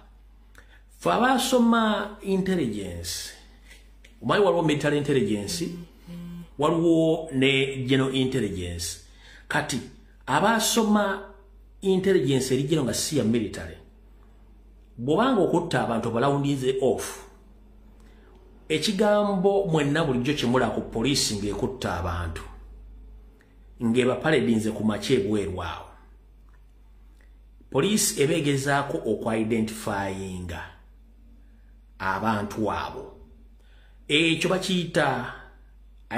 S1: fe abaasoma intelligence omanyi waliwo military intelligence waliwo ne general intelligence kati abaasoma intelligence erigero nga si ya military bw'obanga okutta abantu balawundize off ekigambo mwenna bulijjo kimula ku poliisi ng'ekutta abantu ng'eba paradinze ku makya ebweru awo poliisi ebeegezaako okwidentifyinga abantu abo ekyo bakiyita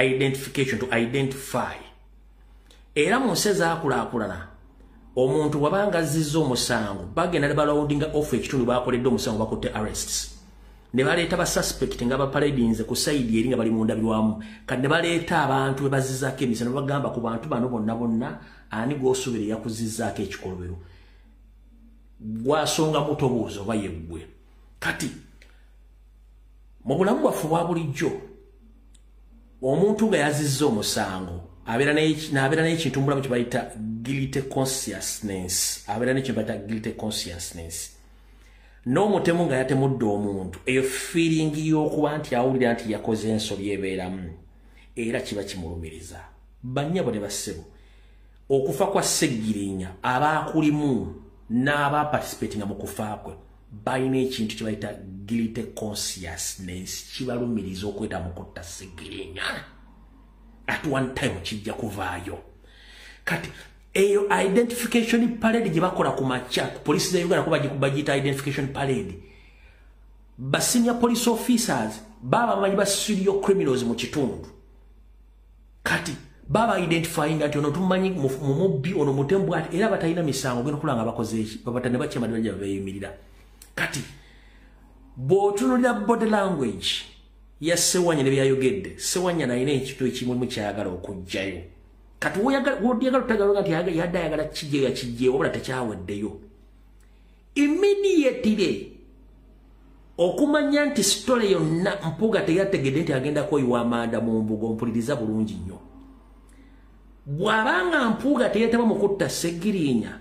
S1: identification to identify era mu nsi ezaakulaakulana omuntu wabanga azizza omusango bagenda ne balawundinga off ekitundu bakoledde omusango bakutte arrests ne baleeta ba suspect nga baparadinze ku sayidi eri nga bali mu ndabirwamu kati ne baleeta abantu we bazizzaako emisano bagamba ku bantu bano bonna ani gw'osuubira yakuzizzaako ekikolobero gwasonga mutobuuza oba yeggwe kati mu bulamu bwaffe bwa bulijjo omuntu nga yazizza omusango abeera n'ekintu mu bulamu kye bayita guilty consciousness abeera n'ekintu bayita guilty consciousness n'omutemu nga yatemudde omuntu eyo feeling y'okuba nti awulira nti yakoze ensobi ebeeramu era kiba kimulumiriza bannyabo ne bassebo okufa kwa Sseggirinya abaakulimu n'abaparticipatinga mu kufa kwe balina ekintu kye bayita guilty consciousness kibalumiriza okweta mu kutta Sseggirinya at one time kijja kuvaayo kati eyo identification parade gye bakola ku makya police za Uganda kuba bagiyita identification parade ba senior police officers baba bamanyi ba serial criminals mu kitundu kati baba identifying nti ono tumanyi mu mubbi ono mutembu ati era batalina misango geno kulanga bakoze eki babatane bakema dwaja beyimirira kati bw'otunulira body language ya Ssewanyana byayogedde Ssewanyana alina ekintu ekimu mu kyayagala okujjayo kati w'oyagala otagala nti yadde ayagala kijjeyo wabula tekyaweddeyo immediately okumanya nti story yonna Mpuuga teyategedde nti agenda kwoyiwa amanda mu mbugo mpuliriza bulungi nnyo bw'abanga Mpuuga teyetaba mu kutta Sseggirinya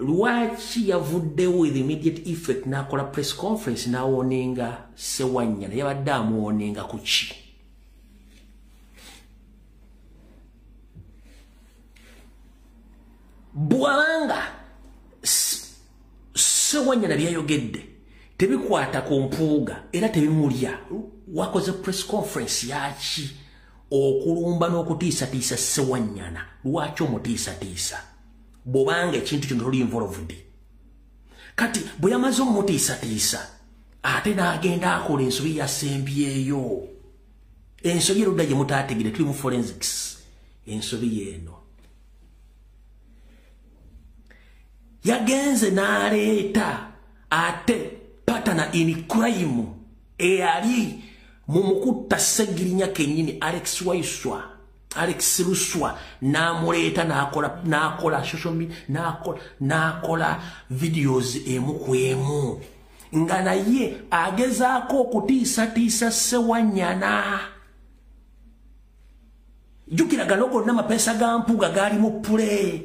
S1: lwaki yavuddewo with immediate effect n'akola press conference n'awonenga Ssewanyana yabadde amuwonenga ku ki bw'abanga Ssewanyana byayogedde tebikwata ku Mpuuga era tebimulya wakoze press conference yaki okulumba n'okutiisatiisa Ssewanyana lwaki omutiisatiisa bw'obanga ekintu kino toli involved kati bwe yamaze omutiisatiisa ate n'agenda akola ensobi yasembyeyo ensobi erudda gye mutaategere tuli mu forensics ensobi yeeno yagenze n'aleeta ate partner in crime eyali mu mukutta Ssegirinya kennyini Alex Luswa n'amuleeta n'akola social media n'akola videos emu ku emu nga naye agezaako okutiisatiisa Ssewanyana. Jukira galogo n'amapeesa ga Mpuuga gaali mu pule.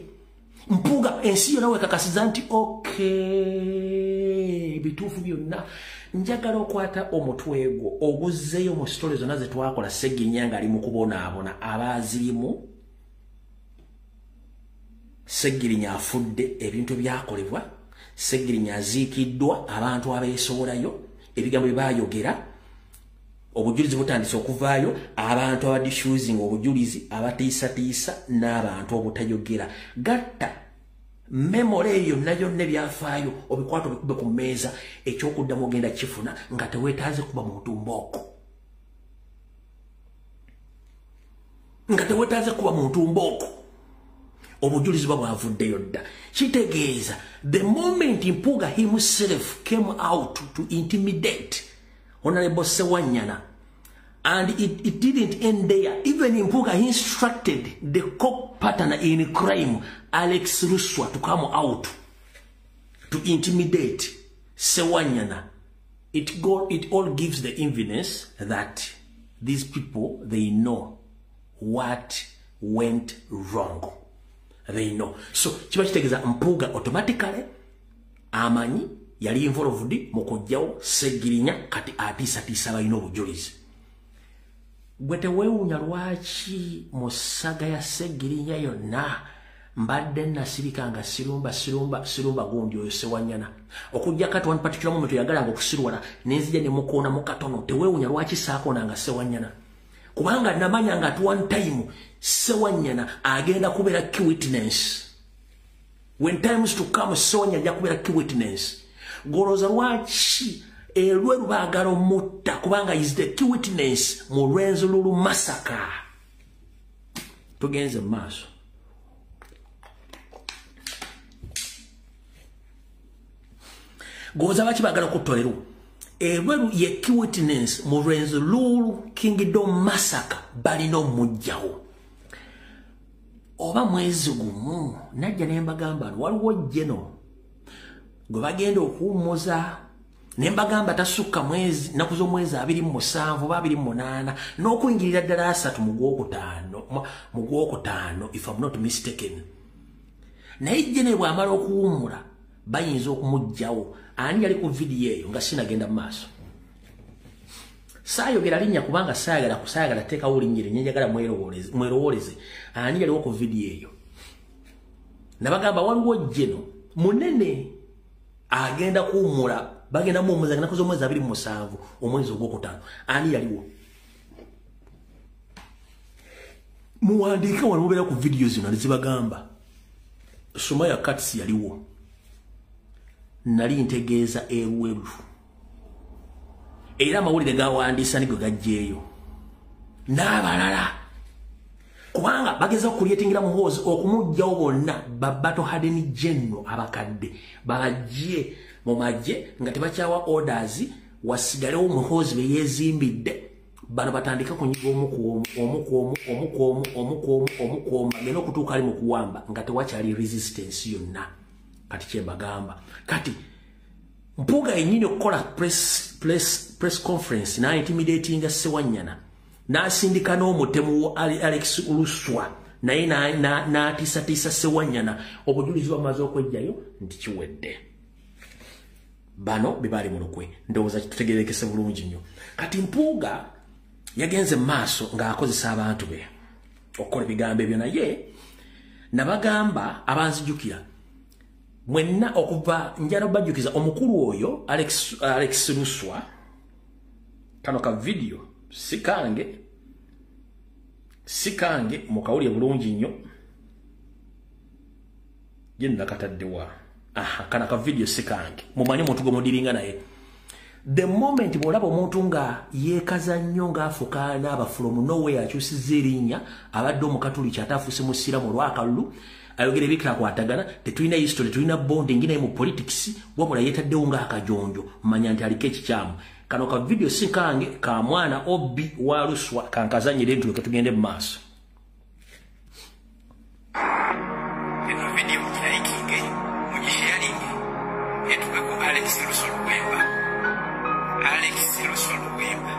S1: Mpuuga ensi yonna wekakasiza nti okay bituufu byonna njagala okwata omutwe gwo oguzzeeyo mu sitole zonna ze twakola Ssegirinya ng'ali mu kubonaabona abaazirimu. Ssegirinya afudde ebintu byakolebwa, Ssegirinya aziikiddwa abantu abeesobolayo ebigambo bye baayogera obujulizi butandise okuvaayo abantu abadifusing obujulizi abatiisatiisa n'abantu obutajogera. Gatta memory eyo nayo ne byafaayo obikwata obikube ku mmeeza ekyokuddamu ogenda kifuna nga teweetaaze kuba muntu mbooko. Obujulizi bwavuddeyo dda. Kitegeeza the moment Mpuuga himself came out to intimidate Honorable Ssewanyana, and it didn't end there. Even Mpuuga instructed the co-partner in crime, Alex Luswa, to come out to intimidate Ssewanyana. It all gives the evidence that these people, they know what went wrong. They know. So, chiba kitegeeza Mpuuga automatically amanyi yali involved mu kujjawo Ssegirinya kati atiisatiisa balina obujulizi. Gwe teweewuunya lwaki mu ssaga ya Ssegirinya yonna mbadde nasirika nga sirumba gundi oyo Ssewanyana. Okujja kati one particular moment yagalanga okusirwala nenzija ne mukoona mu katono. Teweewuunya lwaki saakoonanga Ssewanyana. Kubanga namanya nga at one time Ssewanyana agenda kubeera key witness. When times to come Ssewanyana ajja kubeera key witness. Goloza lwaki elwe lubaagala omutta kubanga is the key witness mu Rwenzururu massacre. Tugenze mu maaso. Goloza lwaki baagala okuttoleru elwe ye key witness mu Rwenzururu Kingdom massacre balina omujjawo. Oba mwezi gumu najja ne mbagamba waliwo jeno gwe bagenda okuwummuza ne mbagamba tasukka mwezi naku z'omwezi 27 oba 28 n'okuyingirira ddala 3 mu Gwokutaano if I'm not mistaken. Naye jene bw'amala okuwummula bayinza okumugjawo. Ani yali ku vidiyo eyo nga sinagenda mu maaso. Saayogera linnya kubanga saayagala teekawo linnya lye njagala mwerowooleze. Ani yaliwo ku vidiyo eyo. Nabagamba waliwo jeno munene agenda kuwummula bagenda muwummuza naku z'omwezi 27 omwezi Ogwokutaano. Ani yaliwo? Muwandiike wano mubeera ku vidiyo zino nezibagamba. Sumaya Katsi yaliwo. Nali ntegeeza eruweru. Era amawulire gawandiisa nigwe gajjeeyo. N'abalala. Kubanga bageza okuliyetingira muhoozi okumugjawo bonna babato hadeni jenno abakadde. Babajje mu magye nga tebakyawa orders wasigalewo muhoozi be yeezimbidde. Bano batandika kunyiga omuku bagenda okutuuka ali mu kuwamba nga tewakyali resistance yonna. Kati kyembagamba. Kati Mpuuga yennyini okukola press conference na intimidating Ssewanyana n'asindika n'omutemu Alex Luswa naye n'atiisatiisa Ssewanyana obujulizi bamaze okwejjayo nti kiwedde. Bano bebali mu lukwe ndowooza tutegerekese bulungi nnyo. Kati Mpuuga yagenze maaso ng'akozesa abantu be okukola ebigambo ebyo naye nabagamba abanzijukira mwenna okuva njala bajjukiza omukulu oyo Alex Luswa kano ka video sikange mukawulye bulungi nnyo je nakataddewa kana ka video sikange mumanyi omuntu gwe mudiringa naye the moment bolaba omuntu nga yeekaza nnyo ng'afuka n'aba from nowhere akyusizza erinnya abadde omukatuliki ate afuuse musiramu olwakalulu ayogera ebikwatagana tetulina history tetulina bonding naye mu politics wabula yeetaddewo ng'akajonjo manya nti aliko ekikyamu kano ka video sikange ka mwana Obi wa Luswa kankazanyire entuleke tugende mu maaso.
S3: Eno video mukiraikinge mugisharinge etukweko Alex Luswa Luwemba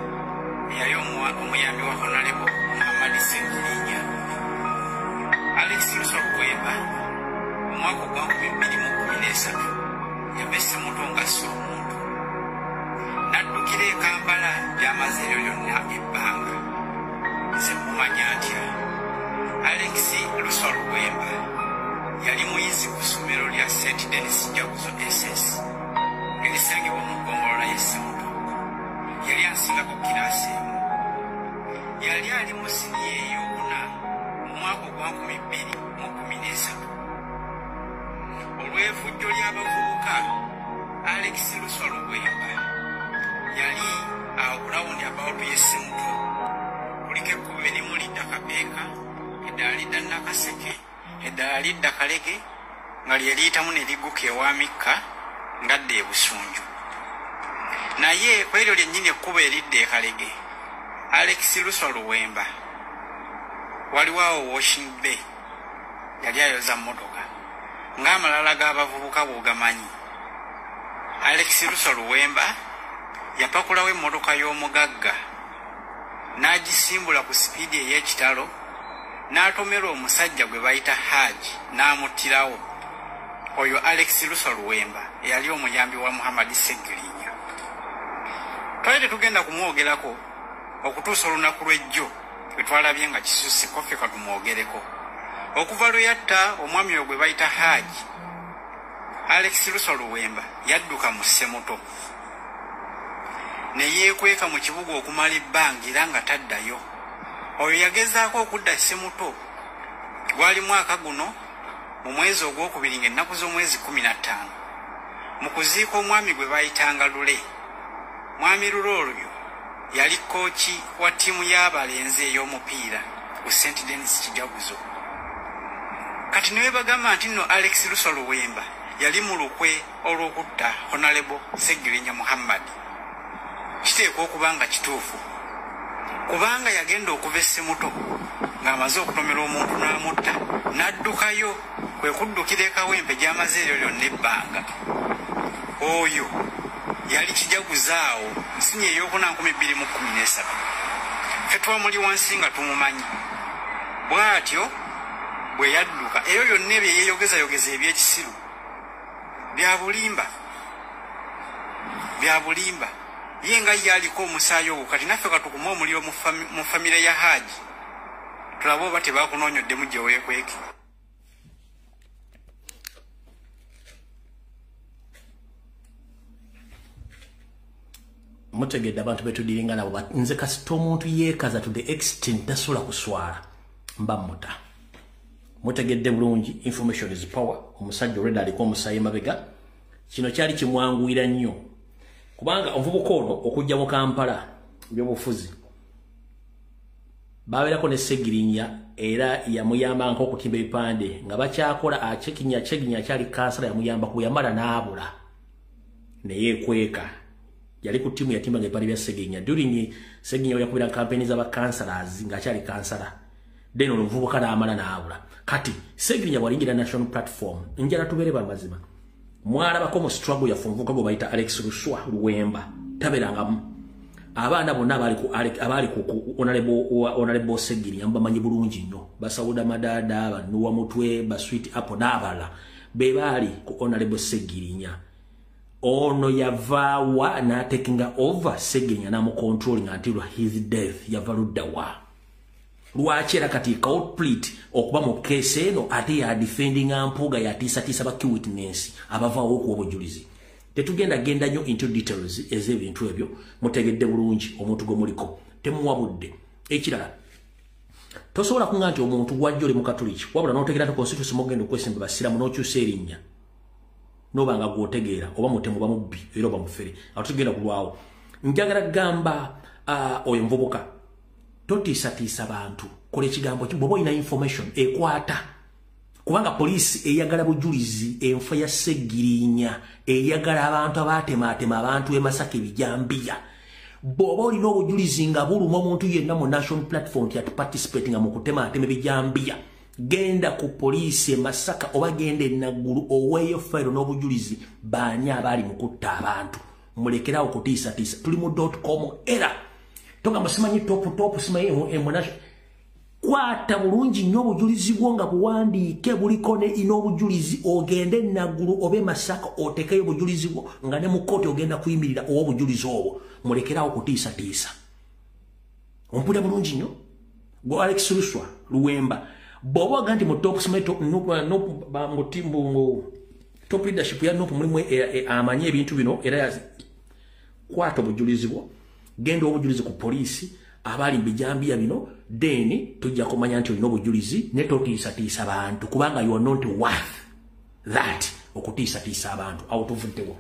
S3: yali omuyambi wa Honorable Muhammad Sengirinya. Alex Luswa Luwemba omwaka gwa 2013 yabese muto nga si omuntu naddukira e Kampala gy'amazeeyo yonna ebbanga nze mumanya atya. Alex Luswa Luwemba yali muyizi ku ssomero lya St. Denis Jaguzo SS erisangibwa mu ggombolola y'Essemuto. Yali asinga ku kiraasi emu. Yali ali mu siniya ey'okuna mu mwaka gwa 2013. Olw'evujjo ly'abavubuka, Alex Luswa Luwemba yali awo ku lawundi about y'Essemuto kuliko ekkubo erimu lidda Kapeeka, eddala lidda Nakaseke, eddala lidda Kalege nga lye liyitamu ne ligguka ewa Mikka ngadda e Busunju. Naye kw'eryo lyennyini ekkubo eridda e Kalege, Alex Luswa Luwemba waliwo awo Washing Bay yali ayoza mmotoka ng'amalala g'abavubuka bw'ogamanyi. Alex Luswa Luwemba yapakulawo emmotoka y'omugagga n'agisimbula ku sipiidi ey'ekitalo n'atomera omusajja gwe bayita Haji n'amuttirawo. Oyo Alex Luswa Luwemba eyali omuyambi wa Muhammad Sengirinya. Twali tetugenda kumwogerako okutuusa olunaku lw'ejjo lwe twalabye nga kisusse kofe katumwogereko. Okuva lwe yatta omwami oyo gwe bayita Haji, Alex Luswa Luwemba yadduka mu Ssemuto ne yeekweka mu kibuga okumala ebbanga era nga taddayo. Oyo yagezaako okudda Ssemuto gwali mwaka guno mu mwezi ogwokubiri ng'ennaku z'omwezi 15 mu kuziika omwami gwe bayitanga Lule. Mwami Lule oyo yali kooki wa ttiimu y'abalenzi ey'omupiira ku St. Denis Kijaguzo. Kati ne bagamba nti nno Alex Luswa Luwemba yali mu lukwe olw'okutta Honorable Sengirinya Muhammad. Kiteekwa okuba nga kituufu kubanga yagenda okuva Essemuto ng'amaze okutomera omuntu n'amutta n'addukayo kwe kuddukira e Kawempe gy'amaze eryo lyonna ebbanga. Oyo yali Kijaguzaawo nsinya ey'okuna 2013. Ffe twamuli wansi nga tumumanyi. Bw'atyo bwe yadduka eyo yonna ebyo yeeyogezayogeza eby'ekisiru bya bulimba ye nga yaliko omusaayi ogwo. Kati naffe katukuma omuliro mu famire ya Haji tulabe oba tebakunoonyoddemu gye weekweke.
S1: Mutegedde abantu betudiringa nabo nze kasita omuntu yeekaza to the extent tasobola kuswala mba muta. Mutegedde bulungi, information is power. Omusajja olwedde aliko omusaayi mabega. Kino kyali kimwanguira nnyo kubanga omuvubuka ono okujja mu Kampala by'obufuzi babeerako ne Sengirinya era yamuyamba nk'okutimba ebipande nga bakyakola Cheginya kyali kansala yamuyamba kuyambala n'abula ne yeekweka. Yali ku ttiimu yatimba ebipande bya Sengirinya during Sengirinya yakubira kampeni z'abakansalas ng'akyali kansala then omuvubuka n'amala n'abula. Kati Sengirinya bw'alingira national platform njala tubeere bamazima mwalabako mu struggle yafu omuvubuka gwe bayita Alex Luswa Luwemba tabeerangamu. Abaana bonna abali ku Honorable Sengirinya bamanyi bulungi nnyo. Basawuda Madada, Banuwa Mutwe, Basweet Apple n'abalala be baali ku Honorable Sengirinya. Ono yavaawa n'atekinga over Sengirinya n'amucontrolling until his death. Yava luddawa lwaki era kati output okuba mu case eno ate ya defending ampuga yatiisatiisa ba key witness abavaawo okuwa obujulizi. Tetugenda genda nnyo into details ez'ebintu ebyo. Mutegedde bulungi omuntu gwe muliko temuwabudde. Ekirala tosobola kuŋŋa nti omuntu gwajja oli mu Katoliki wabula n'otegera to constitution mugenda okwesimba basiramu n'okyusa erinnya nobanga gwotegeera oba mutemu ba mubbi era oba mufere atugenda kulwawo njagala gamba oyo mvubuka totiisatiisa bantu kola ekigambo boba ina information ekwata kubanga poliisi eyagala bujulizi enfa ya Sseggirinya eyagala abantu abaatemaatema abantu e Masaka ebijambiya boba olina obujulizi nga buluma omuntu yenna mu national platform yati participating mu kutemaatema ebijambiya genda ku poliisi e Masaka oba genda e Naggulu oweeyo fayiro n'obujulizi baani abali mu kutta abantu mulekerawo kutiisatiisa tuli mu .com era togamba simanyi top simanyi emunasho kwata bulungi nnyo obujulizi bwo nga buwandiike buliko ne n'obujulizi ogende Naggulu obe Masaka otekeyo obujulizi bwo nga ne mu kooti ogenda kuyimirira owo obujulizi obwo mulekerawo kutiisatiisa ompulira bulungi nnyo gwe Alex Luswa Luwemba bw'oba oga nti mu top leadership ya nopu mulimu amanye ebintu bino era kwata obujulizi bwo genda obujulizi ku poliisi abali mbijambiya bino then tujja kumanya nti olina obujulizi ne totiisatiisa abantu kubanga you are not worth that okutiisatiisa abantu awo tuvuddewo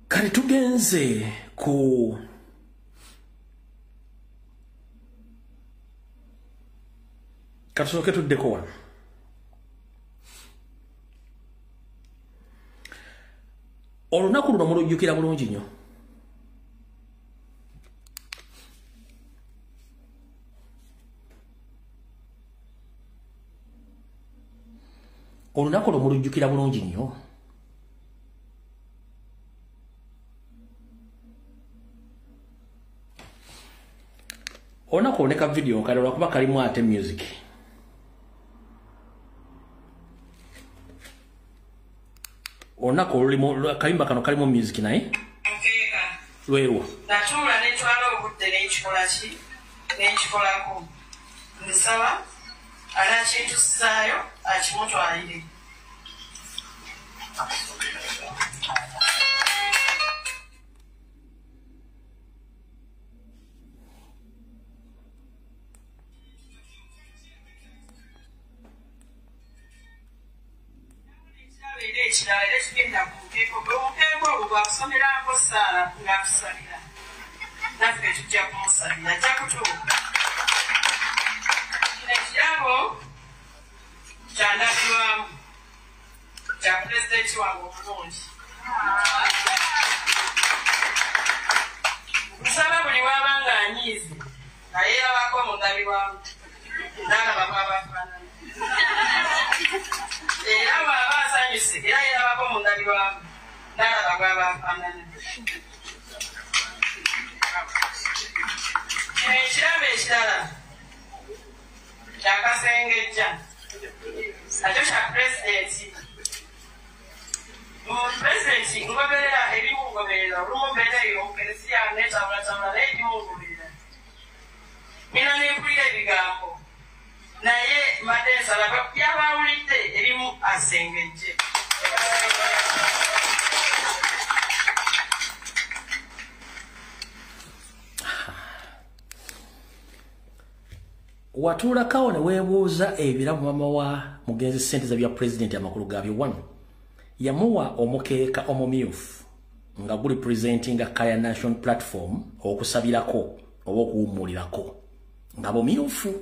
S1: kale tugenze ku katusoke tuddeko wano olunaku luno mulujjukira bulungi nnyo olunaku luno mulujjukira bulungi nnyo olunaku oloneka video kale lwakuba kalimu ate music olunaku olulimu kayimba kano kalimu music naye lwerwo
S4: natuula netwala obudde n'ekikolako ndisaba anakintusaayo akimutwalire ekirala era tugenda ku mukeeko omukeeko ogwo gwakusomerako Saala ng'atusabira naffe tujja kumusabira ajja kutuuka kino ekirabo kyandabirwamu kya pulezidenti wange omulungi nsaba buli waba nga anyiizi nayeerabako mu ndabirwamu ndalabamu abafaanana era bw'aba asanyuse era yeerabako mu ndabirwamu ndalabamu abafaanana kino ekirabo ekirala kyakasengejja nakyo kya pulezidenti pulezidenti ngoberera ebimungoberera olumu mbeera eyo omukeresiya netabulatabula naye ebimungoberera mina neempulira ebigambo naye mbadde nsala byabawulidde ebimu asengejje
S1: watuulakawo ne weebuuza ebiramu mama wa mugenzi ssente za bya pulezidenti amakulu gaabyo wano yamuwa omukeeka omumyufu nga guli presentinga Kaya National Platform okusabirako oba okuwummulirako nga bumyufu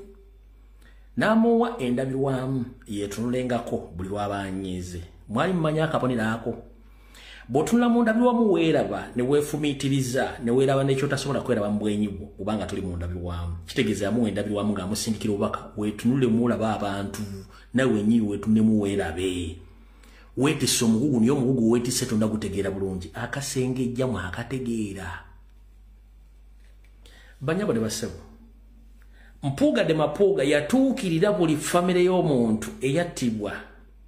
S1: n'amuwa endabirwamu yeetunulengako buli lwabanyiize mwali mumanya akabonero ako bw'otunula mu ndabirwamu weeraba ne weefumiitiriza ne weeraba n'ekyotasobola kweraba mu bwenyi bwo kubanga tuli mu ndabirwamu kitegeeza yamuwa endabirwamu ng'amusindikira obubaka weetunule muulaba abantu nawe wenyini weetunulemu weerabe weetisse omugugu niyo omugugu weetisse tonna gutegeera bulungi akasengejjamu akategeera banyabo ne basebo Mpuuga de Mapuuga yatuukirira buli famire y'omuntu eyattibwa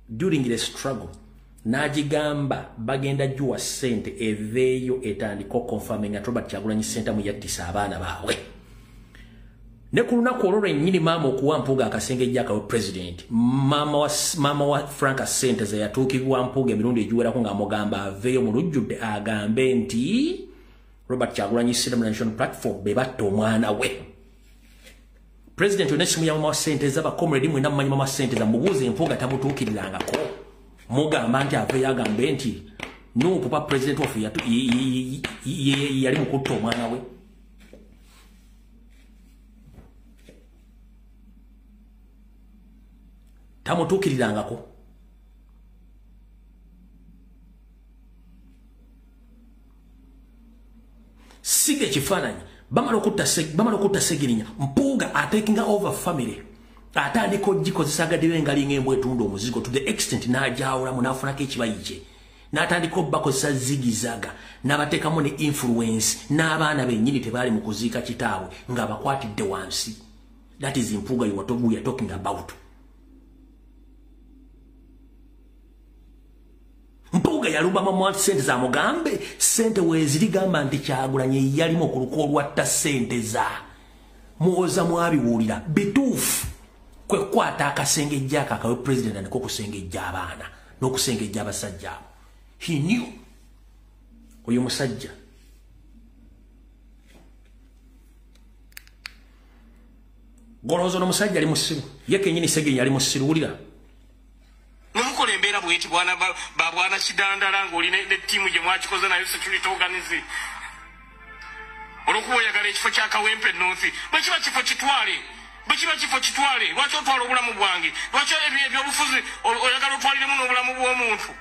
S1: during the struggle n'agigamba bagenda juwa ssente eveeyo etandika confirming nga Robert Kyagulanyi Ssentamu yattisa abaana baabwe ne ku lunaku olwo lwennyini maama okuwa Mpuuga akasengejja akawe president maama wa Frank Ssente yatuukibwa Mpuuga emirundi egiwerako ng'amugamba aveeyo mu lujjudde agambe nti Robert Kyagulanyi Ssentamu National Platform be batta omwana we President onesimu ya mama Ssente zaba comrade mwena mmanyi mama Ssente za mubuuze Mpuuga tamutuukirirangako mugamba nti ave yagambe nti no papa president of yali mukutta omwana we. Tamutuukirirangako. Sige kifaananyi bamala okutta Segirinya Mpuuga atakinga over family atandika ogikozesa agaddeyo engali ng'embwa etunda omuzigo to the extent n'ajawulamu n'afunako ekibayi kye n'atandika obbakozesa zigizaga n'abateekamu ne influence n'abaana bennyini tebaali mu kuziika kitaabwe ng'abakwatidde wansi. That is Mpuuga we are talking about. Mpuuga yalumba mwa sente za Mugambe, sente wezirigamba nti Kyagulanyi yalimu ku luko olwatta sente za muwoza mwabiwulira bituufu kwe kwata akasengejja akawe president aniko kusengejja abaana n'okusengejja abasajja abo. He knew oyo musajja golozo n'omusajja ali musiru ye kenyini Segirinya ali musiru wulira
S5: Mumukole embeera bweti bwana babwana kidandala ng'oli ne tiimu gye mwakikoze nayo security organize. Olwokuba oyagala ekifo kya Kawempe North. Bwe kiba kifo kitwale. Lwaki otwala obulamu bwange? Lwaki ebyobufuzi oyagala otwaliremu n'obulamu bw'omuntu?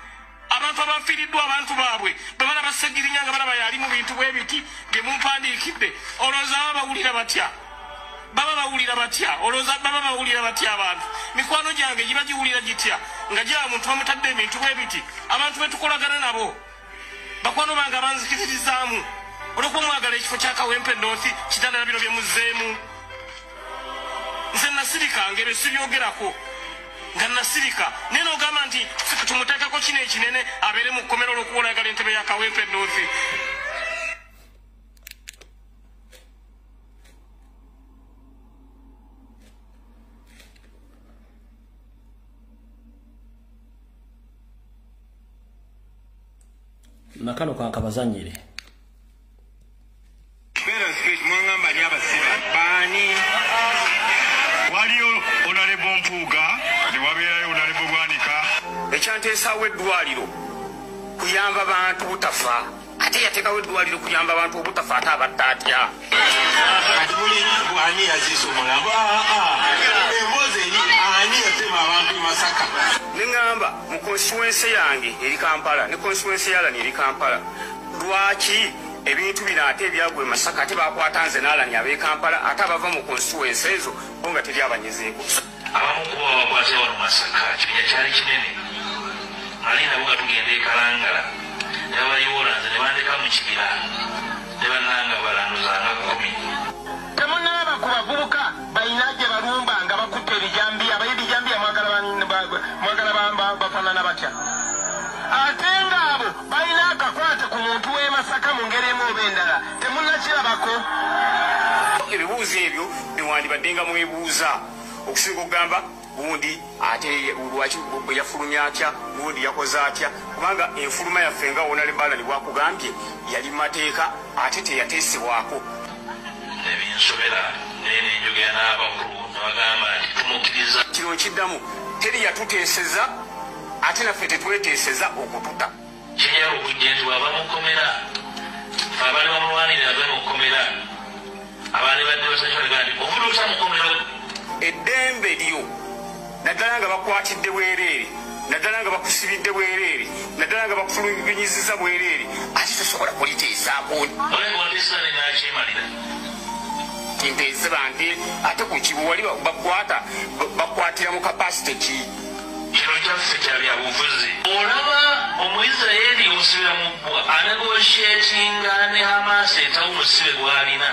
S5: Abantu abafiiriddwa abantu baabwe bwe balaba Segirinya nga balaba yali mu bintu bw'ebiti bye mumpandiikidde. Olowooza baba bawulira batya abantu. Mikwano gyange giba giwulira gitya nga gya muntu bamutadde ebintu bw'ebiti. Abantu betukolagana nabo bakwano bange abanzikirizaamu olwokuba mwagala ekifo kya Kawempe North kitandala bino bye muzzeemu. Nze nasirika ngero sibyogerako nga nasirika naye n'ogamba nti tumuteekako kino ekinene abeere mu kkomero olwokuba oyagala entebe ya Kawempe North.
S1: nakano kankabazanyire
S5: mwangamba ni abasiba bani waliyo onalebo Mpuuga ne wabeerayo onalebo Bwanika ekyanteesaawo eddwaliro kuyamba bantu butafa ate yateekawo eddwaliro kuyamba abantu obutafa ate abatta atya kati muli ani yaziisa omulambo embozi eri ani yatema abantu Masaka neŋŋamba mu konstituensi yange eri Kampala ne konstituensi yalani eri Kampala lwaki ebintu bino ate ebyagwe Masaka ate bakwata nze n'alani ab'e Kampala ate abava mu konstituensi ezo bo nga teri abanyezeeko abamu kuba bakwate wano Masaka kibija kyali kinene ali nabo nga tugenda e Kalangala ne babayoola nze ne bandeka mu kibira ne bannanga balanduzanga 10
S6: temunnalaba ku bavubuka balina gye balumba nga bakutte ebijambiya abayibijambiya mwagala bafaanana batya ate ngaabo balina akakwate ku muntu w'e Masaka mu ngeri emu oba endala temunnakirabako.
S5: Ebibuuzo ebyo bewandibadde nga mwebuuza okusinga okugamba gundi ate lwaki bwe yafulumya atya gundi yakoze atya kubanga enfuluma yaffe nga wona Lebalani bwakugambye yali mateeka ate teyateesebwako
S7: ebinsobera nenjogera n'abakulu nebagamba nti tumukkiriza
S5: kino nkiddamu teri yatuteeseza ate naffe tetweteeseza okututa
S7: kijala okujja nti waba mukomera abali bamulwanirira ave mukomera abaali badde basanyuka nti ofuduusa mukomera
S5: eddembe lyo naddala nga bakwatidde bwereere naddala nga bakusibidde bwereere naddala nga bakufulugunyiziza bwereere ate tosobola kuliteesaako
S7: olengondesane nakyemalira
S5: nteeze bange ate ku kibu wali bakwatira mu kapasite ki
S7: kino kyaffe kya byabufuzi olaba Omuyisirayiri omusibira mu bbwa anegosyetinga ne Hamas etawo omusibe gw'alina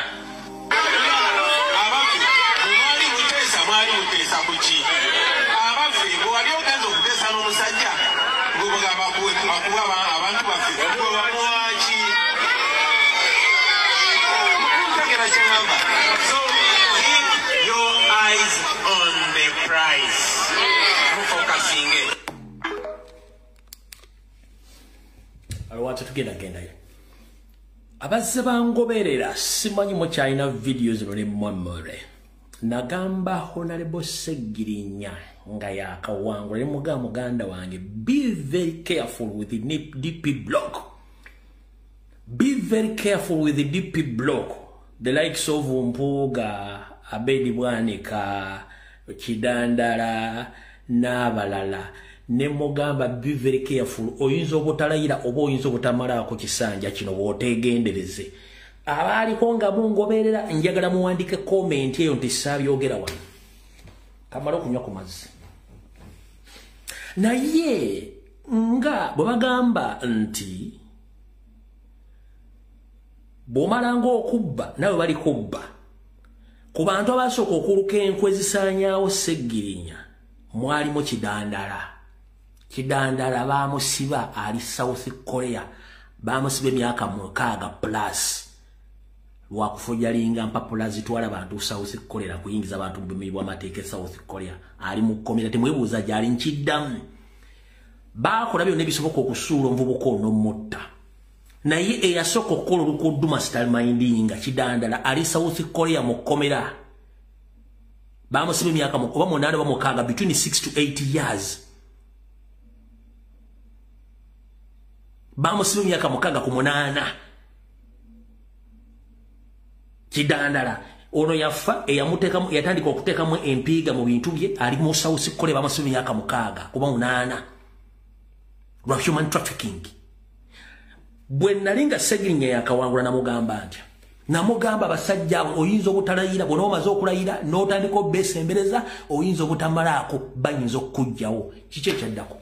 S5: abaffe bwali muteesa mwali muteesa ku ki abaffe bwe wali ogenza okuteesa n'omusajja ng'obugamba akuba abantu baffe bamwaki mutegera kyengamba so keep your eyes on the prize mufocusing it
S1: alwate tugendagendayo abazze bangoberera simanyi mukyalina vidiyo zino ne memory nagamba Honorable Segirinya nga yakawangula ne muganda wange, be very careful with the DP block. Be very careful with the DP block. The likes of Mpuga, Abedi Bwanika, Kidandala, n'abalala. Ne mugamba be very careful. Oyinza obutalayira oba oyinza obutamala ku kisanja kino bw'otegendereze. Abaliko nga mungoberera njagala muwandike comment eyo nti sabyogera wano. Kamala okunywa ku mazzi. Naye nga bwe bagamba nti bw'omalanga okubba nawe bali kubba. Ku bantu abasooka okuluka enkwe zisaanyaawo Segirinya mwalimu Kidandala. Kidandala baamusiba ali South Korea. Baamusiba emyaka 6+. Lwakufujalinga mpapula zitwala abantu South Korea kuyingiza abantu mu bimibwa amateeka South Korea. Ali mu komera temwebuuza gyali nkiddamu. Baakola byonna ebisoboka okusuula omuvubuka ono mutta. Naye eyasooka okukola olukuudu master minding Kidandala ali South Korea mu komera. Baamusiba emyaka oba 8 oba 6 between 6 to 8 years. Baamusiba emyaka 6 ku 8. Kidandala ono yafa eyamutekamu yatandika okutekamu empiga mu bintu bye ali mu South Korea baamusiba emyaka 6 kuba 8 lwa human trafficking. Bwe nalinga Segirinya yakawangula namugamba ntya. Namugamba basajja oyinza obutalayira bw'ono omaze okulayira n'otandika obbeesembereza oyinza obutamalaako bayinza okujjawo. Kiki ekyaddako?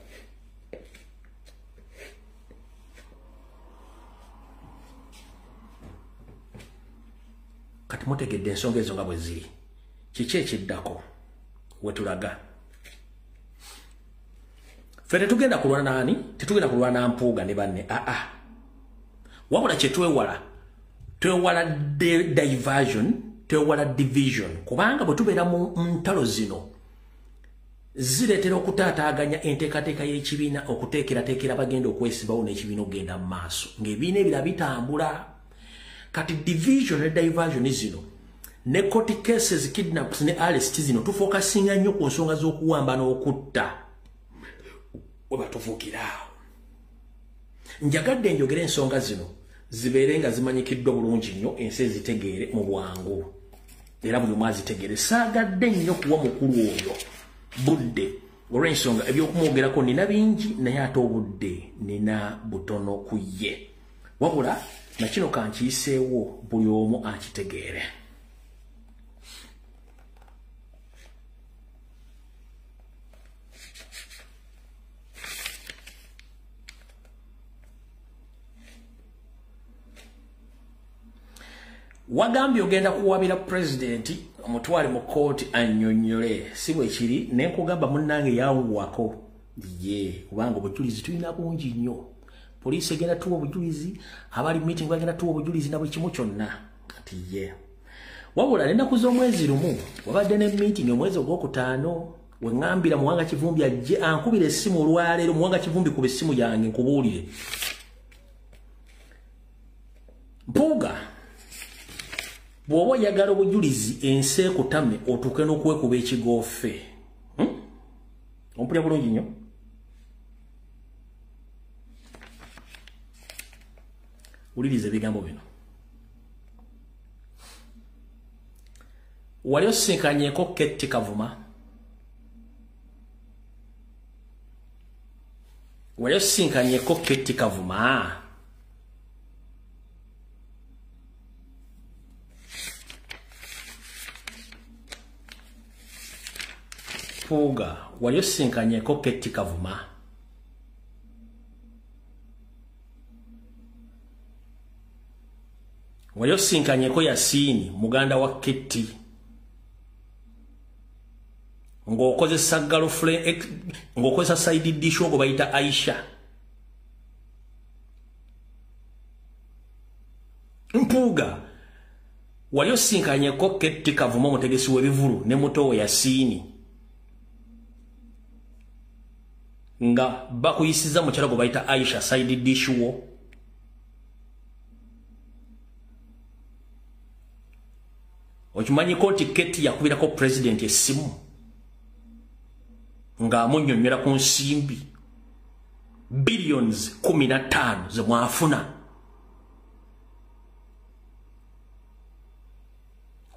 S1: Kati mutegedde ensonga ezo nga bwe ziri. Kiki ekiddako wetulaga? Ffe tetugenda kulwana nani? Tetugenda kulwana Mpuuga ne banne. Wabula kye twewala. Twewala diversion, twewala division. Kubanga bwe tubeera mu ntalo zino zireetera okutaataaganya enteekateeka y'ekibiina okuteekerateekera bagenda okwesibawo n'ekibiina okugenda mu maaso. Ng'ebibiina ebirala bitambula. Kati division ne diversion zino ne court cases kidnaps ne arrest zino tufokasinga nnyo ku nsonga z'okuwamba n'okutta weba tuvuukira. Njagadde njogera ensonga zino zibeere nga zimanyikiddwa bulungi nnyo ensi ezitegeere mu bwangu era buli omu azitegeere. Saagadde nnyo kuwa mukulu oyo budde olw'ensonga ebyokumwogerako nina bingi naye ate obudde nina butono ku ye. Wabula na kino kankiiseewo buli omu akitegeere. Wagambye ogenda kuwabira president omutwale mu kooti annyonnyole si bwe kiri ne nkugamba munnange yanguwako ye kubanga obujulizi tulina bungi nnyo. Poliisi egenda tuwa obujulizi, abali meeting bagenda tuwa obujulizi na buli kimu kyonna. Ati ye. Wabula n'ennaku z'omwezi lumu wabadde ne meeting omwezi ogwokutaano we ŋŋambira Muwanga Kivumbi ajje ankubira essimu olwaleero. Muwanga Kivumbi kuba essimu yange nkubuulire. Mpuuga bw'oba oyagala obujulizi ensi ekutame otuuke n'okwekuba ekigoofe. Ompulya bulungi nnyo? Uliriza ebigambo bino. Wali osinkanyeeko Ketty Kavuma. Wali osinkanyeeko Ketty Kavuma. Mpuuga wali osinkanyeeko Ketty Kavuma. Wali osinkanyeeko Yasiini muganda wa Ketty. Ng'okozesa girlfriend ng'okozesa side dish ogwo bayita Aisha. Mpuuga wali osinkanyeeko Ketty Kavuma omutegesi w'ebivulu ne muto we Yasiini. Nga bakuyisiza mu kyalo gwe bayita Aisha side dish wo. okimanyi kooti Keti yakubirako president essimu nga amunnyonnyola ku nsimbi billions 15 ze mwafuna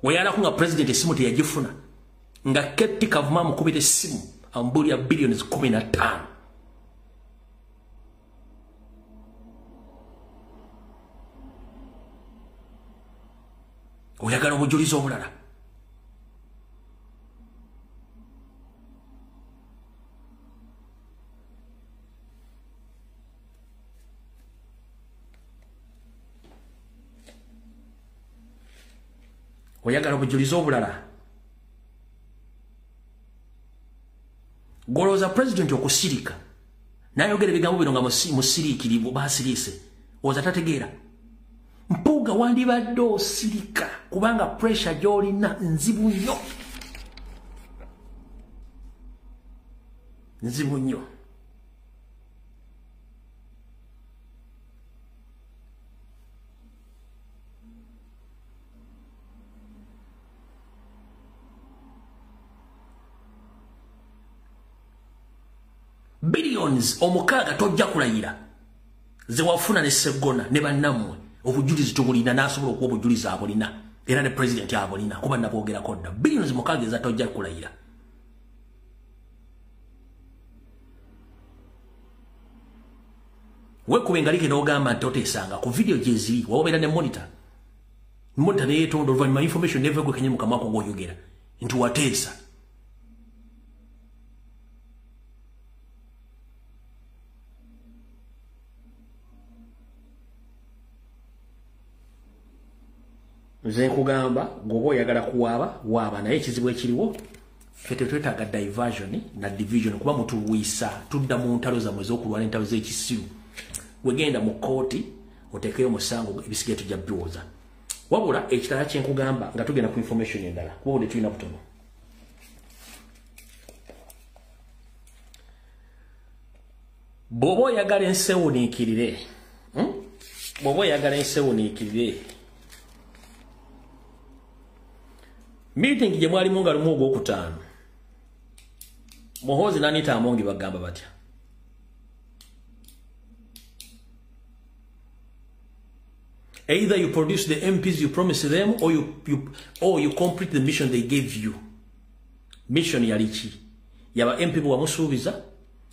S1: weyalako nga president essimu teyagifuna nga Keti Kavuma amukubira essimu ambuulira billions 15 oyagala obujulizi obulala oyagala obujulizi obulala golooza president okusirika nayogera ebigambo bino nga musiriikirivu basiriise oza tategeera Mpuuga wandibadde osirika kubanga pressure gy'olina nzibu nnyo. Nzibu nnyo. Billions omukaaga tojja kulayira ze wafuna ne Segona ne bannammwe obujulizi tubulina n'asobola okuwa obujulizi abulina era ne president abulina kuba naboogerako dda billions mukaaga eza tojja kulayira. Wekube ngalike n'ogamba nti oteesanga ku video gyeziri wabeera ne monitor neyeetonda oluvannyuma information neva gwekenye mukama wako gw'oyogera nti wateesa. Nze nkugamba gwoba oyagala kuwaaba waaba naye ekizibu ekiriwo ffe tetwetaaga diversion na division kuba mutuwiisa tudda mu ntalo zammwe ez'okulwana entalo z'ekisiru wegenda mu kooti oteekeyo omusango ebisigaye tujja biwoza. Wabula ekitala kye nkugamba nga tugenda ku information endala kuba budde tulina butono. Bw'oba oyagala ensewuniikirire bw'oba oyagala ensewuniikirire meeting gye mwalimu nga lumu ogwokutaano Muhoozi n'Anita Amongi bagamba batya. Either you produce the MPs you promise them or you complete the mission they gave you. Mission yali ki? Yaba MP bwamusuubiza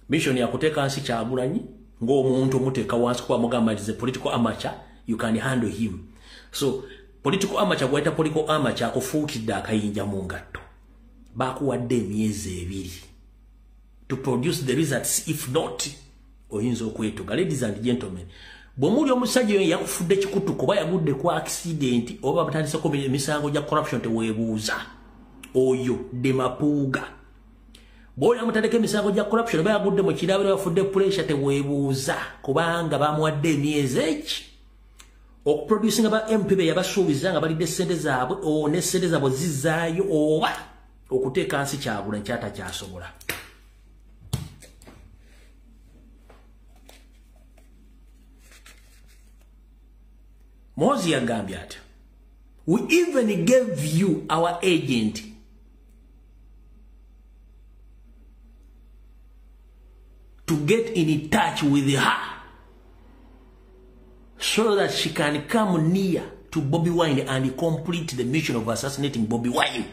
S1: mission ya kuteeka hansi Kyagulanyi ng'omuntu omuteeka wansi kuba mugamba is a political amateur, you can handle him. So political amateur bw'ayita political amateur akufuukidde akayinja mu ngatto. Baakuwadde emyezi 2 to produce the results, if not oyinza okwetuga. Ladies and gentlemen, bw'omuli omusajja oyo yakufudde kikutu kuba yagudde ku accident oba batandiseko emisango gya corruption teweebuuza oyo Demapuuga. Bw'oli amutandika emisango gya corruption oba yagudde mu kirabiro yafudde pressure teweebuuza kubanga bamuwadde emyezi eki okuproducinga ba MP be yabasuubiza nga balidde ssente zaabwe ne ssente zaabwe zizzaayo oba okuteeka hansi Kyagulanyi ky'atakyasobola. Muhoozi yagambye ati we even gave you our agent to get in touch with her so that she can come near to Bobi Wine and complete the mission of assassinating Bobi Wine.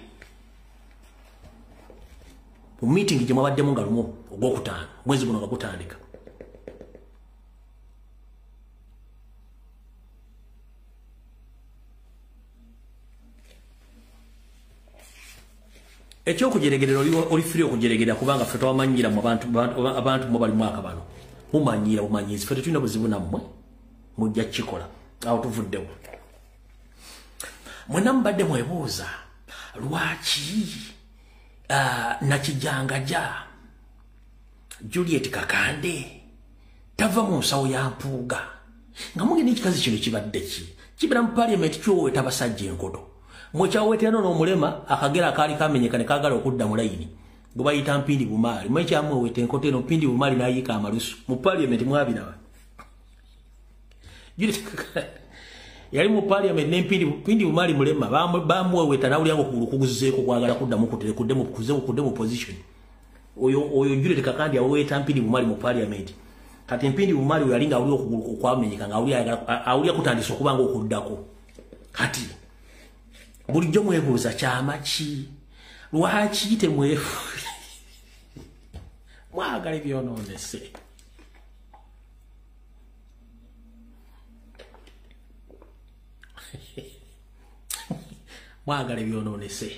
S1: Meeting gye mwabaddemu nga lumu ogwokutaano mwezi guno nga gutandika. Ekyokujeregerera oli free okujeregerera kubanga ffe twamanyira mu abantu mwe bali mwaka bano mumanyira bumanyizi ffe tetulina buzibu nammwe mujja kikola awo tuvuddewo. Mwenna mubadde mwebuuza lwaki Nakijangaja Juliet Kakande tava mu nsawo ya Mpuuga nga mugenda ekikazi kino kibadde ki kibira mu parliament kyoweta abasajja enkoto mwekyawetera n'omulema akagera akaali kamenyeka ne kaagala okudda mu layini gwe bayita Mpindi Bumaali mwekyamweweta enkoto eno Mpindi Bumaali n'ayiika amalusu mu parliament mwabiraba. yali mu parliament n'empindi Bumali Mulema bamuweweta nawulyango kuguzeeko kwagala kuddamu kuddemu position oyo Juliet Kakandi aweweta mpindi Bumali mu parliament kati mpindi Bumali yalinga awulya okugulu kwamenyeka nga awulya kutandisa okubanga okuddako kati bulijjo mwebuuza kyama ki lwaki temwefu mwagala ebyonoonese mwagala ebyonoonese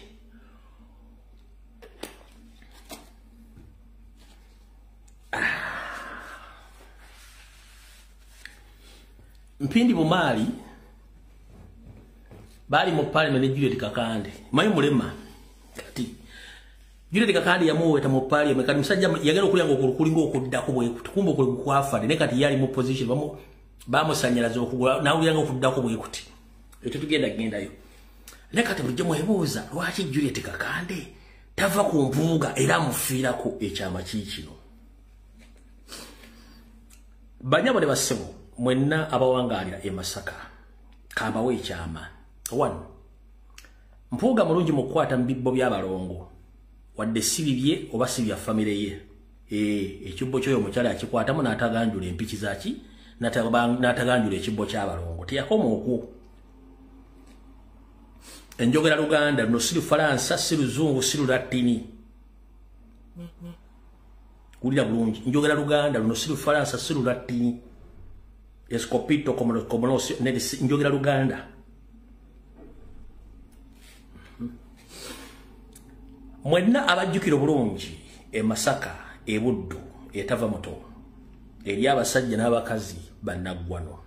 S1: mpindi Bumali bali mu parliament ne Juliet Kakande mayi Mulema kati Juliet Kakande yamuweta mu parliament kati musajja yagenda okulyanga okulinga okuddako bwe kumba okwafa ne kati yali mu position bamusanyalaza okugula nawulyanga okuddako bwe kuti ekyo tugendayo ne kati bulijjo mwebuuza lwaki Juliet Kakande tava ku mpuuga era mufiirako ekyama kikino banyabo ne bassebo mwenna abawangaalira e Masaka kambawe ekyama 1 mpuuga mulungi mu kukwata mu bibbo by'abalongo wadde sibibye oba sibya famire ye ekibbo kyoyo omukyala akikwatamu n'ataganjula empiki zaki n'ataganjula ekibbo ky'abalongo teyakoma okwo enjogera Luganda no si Lufalansa si Luzungu si Lulatini ulira bulungi njogera Luganda no si Lufalansa si Lulatini escopito como no njogera Luganda mwenna abajjukira bulungi e Masaka e Buddu etava moto eri abasajja n'abakazi bannaggwano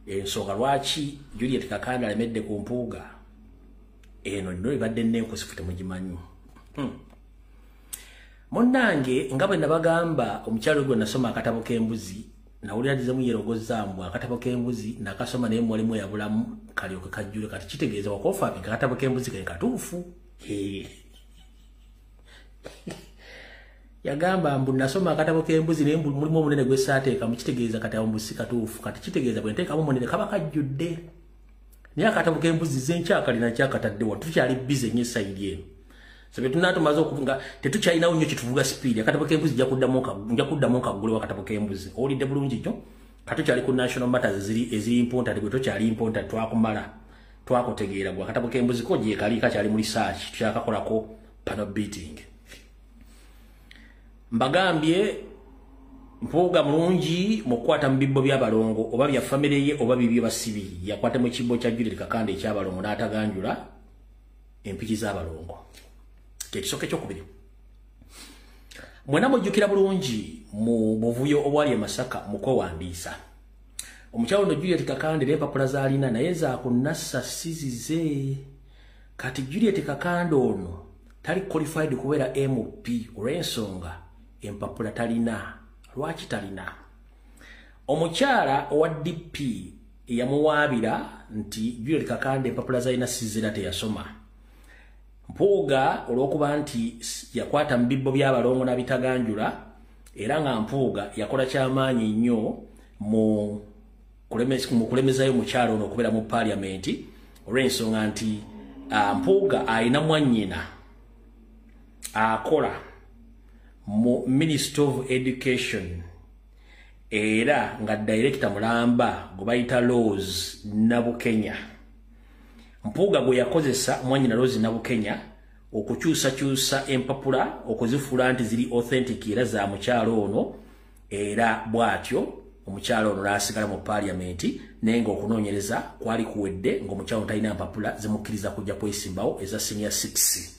S1: ensonga lwaki Juliet Kakande alemedde ku mpuuga eno nno ebadde n'enkusifu temugimanyi munnange nga bwe nabagamba omukyalo gwe nasoma akatabo k'embuzi nawulira ndize muyerogozzaamu akatabo k'embuzi nakasoma naye muwalimu yabulamu kalyoke kajjule kati kitegeeza wakofa akatabo k'embuzi kali katuufu yagamba mbu nasoma akatabo k'embuzi naye mulimu omunene gwe saateeka mukitegeeza kati awo mbusi katuufu kati kitegeeza bwe nteekamu omunene kaba kajjudde naye akatabo k'embuzi zenkyakali nakyakatadde wa tukyali bize nnyo esayidi eno so bwe tunaatumaze okuvuga tetukyalinawo nnyo kituvuga sipiidi akatabo k'embuzi nja kuddamu nkaggulewo akatabo k'embuzi owulidde bulungi kyo katukyali ku national matters eziri important bwe tokyali important twakumala twakutegeera gwe akatabo k'embuzi ko gyekali kakyali mu research tukyakakolako panel beating mbagambye mpuuga mulungi mu kukwata mu bibbo by'abalongo oba bya famire ye oba bibyo basibi yakwata mu kibbo kya Juliet Kakande eky'abalongo n'ataganjula empiki z'abalongo kyekisooka ekyokubiri mwena mujjukira bulungi mu buvuyo obwali e Masaka mu kwewandiisa omukyalo no Juliet Kakande n'empapula z'alina naye zaakunnassa sizize kati Juliet Kakande ono tali qualified kubeera MP olw'ensonga empapula talina lwaki talina omukyala owa DP yamuwaabira nti Juliet Kakande empapula zalina sizira teyasoma mpuuga olw'okuba nti yakwata mu bibbo by'abalongo n'abitaganjula era nga mpuuga yakola kyamaanyi nnyo mu kulemezayo omukyala ono okubeera mu parliamenti olw'ensonga nti mpuuga alina mwannyina akola mu Ministry of Education era nga director mulamba gwe bayita Rose Nabukenya mpuuga gwe yakozesa mwannyina Rose Nabukenya okukyusakyusa empapula okuzifuula nti ziri authentic era za mukyalo ono era bw'atyo omukyalo ono n'asigala mu parliamenti naye ng'okunoonyereza kwali kuwedde ng'omukyalo ono talina mpapula zimukkiriza kujja kwesimbawo eza senior 6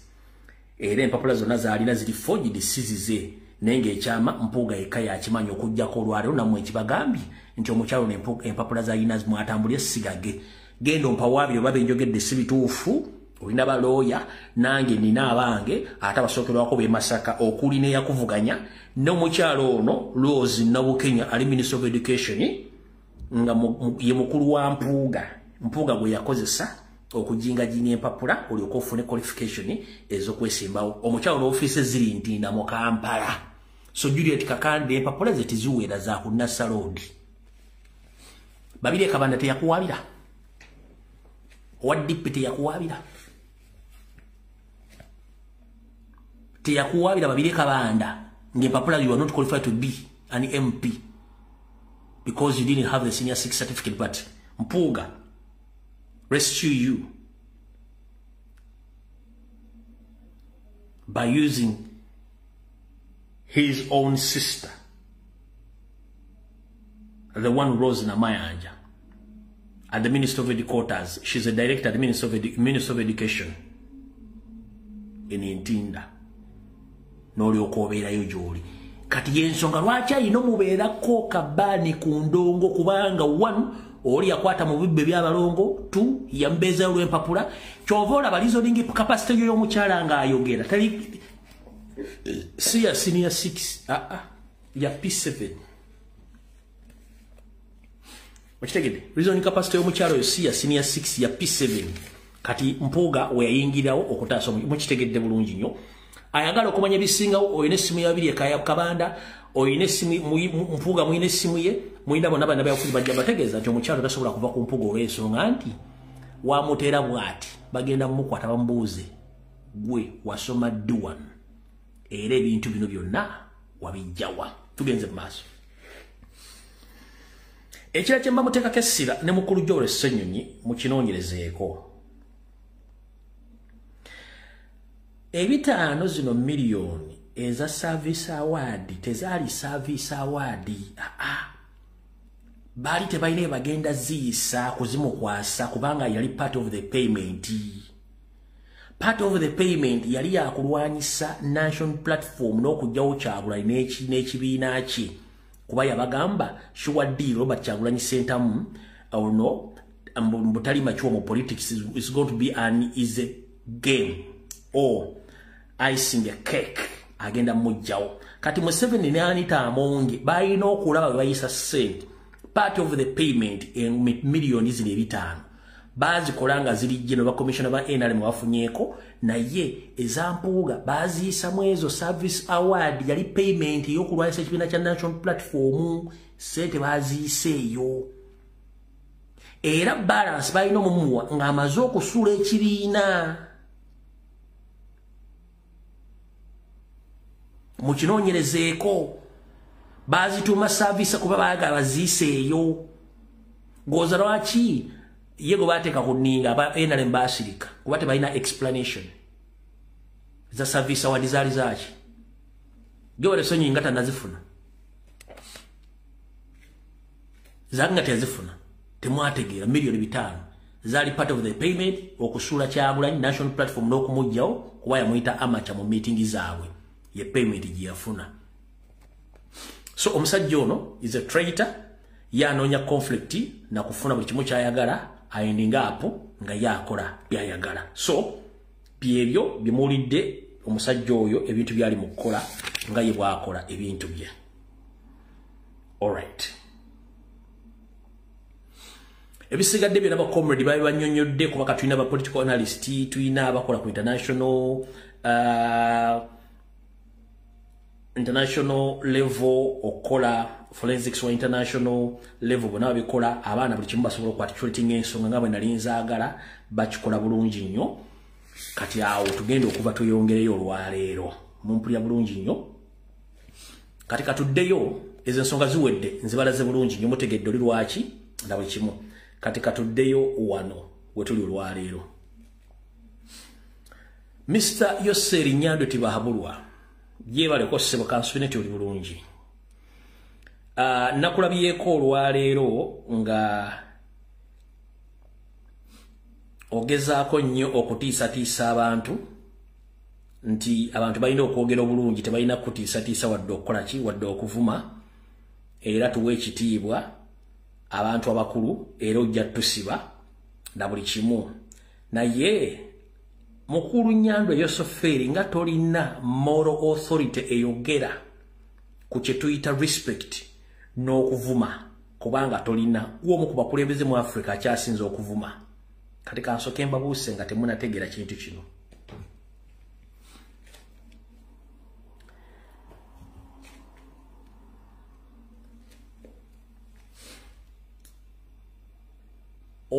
S1: era empapula zonna zaalina ziri forged sizize naye ng'ekyama mpuuga yekka yakimanya okujjako olwaleero nammwe ekibagambye nti omukyalo empapula zaalina mwatambulye sigage genda ompawaabire oba benjogedde si bituufu olina balooya nange nina abange ate abasookerwako b'e Masaka okuli n'eyakuvuganya n'omukyalo ono Rose Nabukenya ali Minister of Education nga ye mukulu wa mpuuga gwe yakozesa okujingajinga empapula olyoka ofune qualification ez'okwesimbawo omukyalo n'ofiisi ziri Ntinda mu Kampala so Juliet Kakande empapula ze tiziwera za ku Nassalood babiri Kabanda teyakuwabira What deputy yakuwabira? Teyakuwabira babire kabanda. Ngempapula you are not qualified to be an MP. Because you didn't have the senior 6 certificate, but Mpuga rescue you by using his own sister, the one Rose Namayanja, at the Minister of Headquarters. She's a director at the Minister of Education in Intinda. Noli okobera yo joli. Kati yensonga lwaki ayina mubeerako kabani ku ndongo kubanga 1 oli yakwata mu bibbe by'abalongo 2 yambeza olw'empapula kyova olaba reasoning capacity y'omukyala nga ayogera tali si ya senior 6 ya P7 wakitegedde reasoning capacity y'omukyala yo si ya senior 6 ya P7 kati Mpuga we yayingirawo okutaasa mukitegedde bulungi nnyo ayagala okumanya bisingawo oyine essimu yabiri ekaya kabanda oyine essimu Mpuga mwine essimu ye mwina bonna bana bayafuli bajja bategeeza nti omukyalo tasobola kuva ku Mpuga olw'ensonga nti wamuteera bw'ati bagenda mumukwata bamubuuze gwe wasoma D1 era ebintu bino byonna wabijjawa tugenze mu maaso ekira kye mba muteekako essira ne mukulu Joel Ssenyonyi mukinoonyerezeeko ebitaano zino miliyoni eza service award tezaali service award bali tebalina bagenda ziyisa kuzimukwasa kubanga yali part of the payment yali yakulwanyisa national platform n'okujjawo Kyagulanyi n'ekibiina kye kuba yabagamba sure deal Robert Kyagulanyi Sentamu no mbutali machuwa mu politics is going to be an easy game or icing a cake agenda mujjawo kati Museveni ne Anita Amonge balina okulaba bayisa sente part of the payment in millions zile 5 bazikolanga ziri jeno ba commissioner ba NRM wafunyeeko naye ezampuuga baziyisa mwezo service award yali payment y'okulwanyisa ekibiina kya national platform sente baziyiseeyo era balance balina omumuwa ng'amaze okusuula ekibiina mukinoonyerezeeko bazituma service kuba baagala baziiseeyo goza lwaki yego bateeka ku nninga aba NRM baasirika kuba tebalina explanation za service award zaali zaaki Joel Ssenyonyi nga tannazifuna zaali nga teyazifuna temwategeera miliyoni 5 zaali part of the payment okusuula Kyagulanyi national platform n'okumugjawo kuba yamuyita amateur mu meeting zaabwe ye payment gye yafuna. So omusajja ono is a traitor yanoonya conflict na kufuna buli kimu kyayagala ayendinga apo nga yakola byayagala. So byebyo bimuulidde omusajja oyo ebintu byali mu kukola nga ye bwakola ebintu bye. Alright. Ebisigadde byonna ba comrade babi banyonyodde kuba katulina ba political analyst tuyina abakola ku international level okola forensics wa international level bona bikola abaana buli kimu basobola okukwatirating ensonga nga bwe nali nzaagala bakikola bulungi nnyo kati awo tugenda okuva tuyongereyo olwaleero mumpulira bulungi nnyo kati katuddeyo ezo ensonga ziwedde nzibalaze bulungi nnyo mutegedde oli lwaki na buli kimu kati katuddeyo wano wetuli olwaleero. Mr. Yoseri Nyando Tibahabulwa yebale ko sebo kansuneti oli bulungi. Nakulabyeko olwaleero nga ogezaako nnyo okutiisatiisa abantu nti abantu balina okwogera obulungi tebalina kutiisatiisa wadde okukola ki wadde okuvuma era tuwe ekitiibwa abantu abakulu era ojja tusiba na buli kimu naye mukulu Nyando Yosoferi nga tolina moral authority eyogera ku kye tuyita respect n'okuvuma kubanga tolina gwomu ku bakulembeze mu Africa akyasinze okuvuma kati kansoke mbabuuse nga temunategeera kintu kino.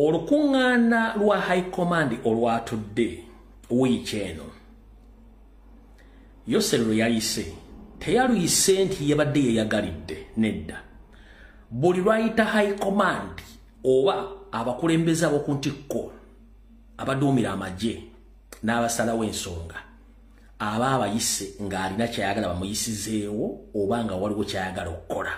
S1: olukungana lwa high command olwatudde wiiki eno Yosero yayise teyaluyise nti yabadde yeyagalidde nedda buli lwayita high command oba abakulembeze ab'oku ntikko abaduumira amagye n'abasalawo ensonga aba abayise ng'alina kyayagala bamuyisizeewo oba nga waliwo kyayagala okukola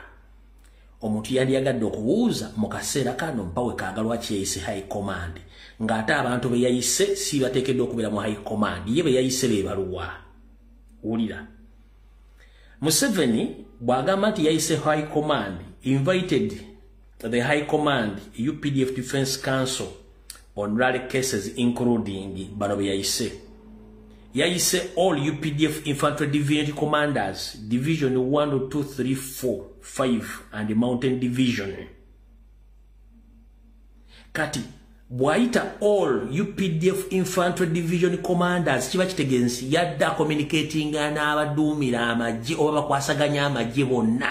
S1: omuntu yandiyagadde okubuuza mu kaseera kano mpawe kaagalwa kyeyise high command ng'ate abantu be yayise si bateekeddwa okubeera mu high command ye be yayise be baluwa wulira Museveni bw'agamba nti yayise high command invited the high command UPDF Defense Council on rally cases including bano be yayise all UPDF infantry division commanders division 1 2 3 4 5 and the mountain division kati bwaita all UPDF infantry division commanders kiba kitegensi yadda communicating n'abaduumira amagye oba bakwasaganya amagye bonna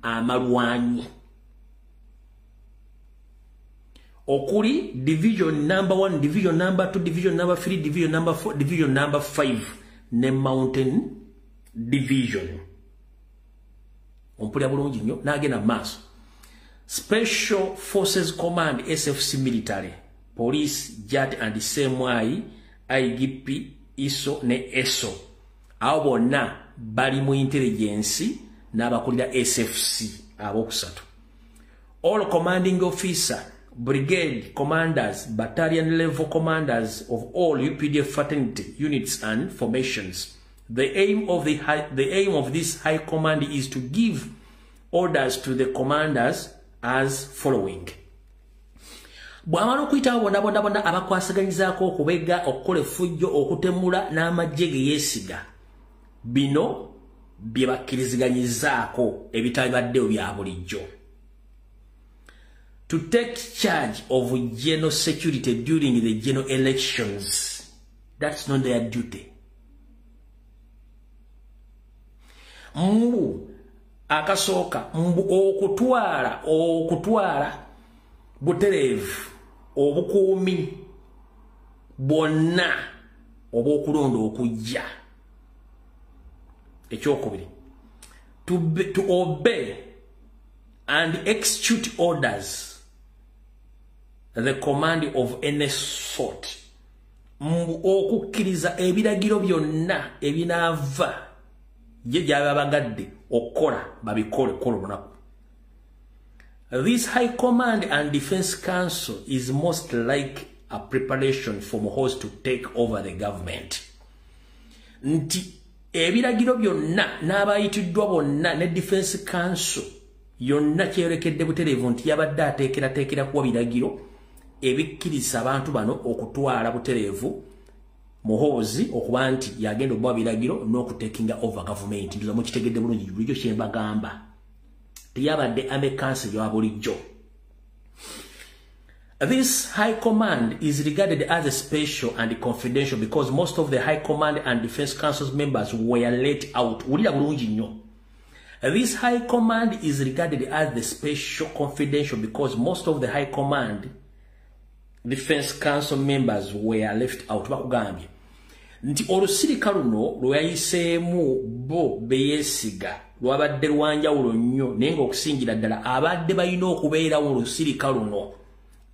S1: amalwanyi okuli division number 1 division number 2 division number 3 division number 4 division number 5 ne mountain division ompulya bulungi nnyo n'agenda maaso Special Forces Command SFC military police JAT and CMI IGP ISO ne ESO abo bonna bali mu intelligence n'abakulira SFC abokusatu all commanding officer brigade commanders battalion level commanders of all UPDF fraternity units and formations. The aim of this high command is to give orders to the commanders as following. Bwamala okuyita bonna abakwasaganyizako okubega okukola effujjo okutemula n'amagye ge yeesiga bino bye bakkiriziganyizaako ebitabaddeyo bya bulijjo. To take charge of general security during the general elections. That's not their duty. Mbu akasoka mbu okutwala buterevu obukuumi bwonna obw'okulonda okujja. Ekyokubiri, to obey and execute orders the command of any sort. Okukkiriza ebiragiro byonna ebinaava je gyababagadde okukola babikole kola lunaku. This high command and defense council is most like a preparation for Muhoozi to take over the government. Nti ebiragiro byonna n'abayitiddwa bonna ne defense council yonna kyerekedde butereevu nti yabadde ateekerateekera kuwa biragiro ebikkiriza abantu bano okutwala butereevu Muhoozi okuba nti yagenda okubawa biragiro n'okutekinga over government. Ndoza mukitegedde bulungi bulijjo kye mbagamba. Teyabadde amekansi ya bulijjo. This high command is regarded as a special and confidential because most of the high command and defense council's members were let out. Ulira bulungi nnyo. This high command is regarded as the special confidential because most of the high command defense council members were left out. Bakugambye nti olusirika luno lweyayiseemu bo beyeesiga lwabadde lwanjawulo nnyo naye ng'okusingira ddala abadde balina okubeerawo olusirika luno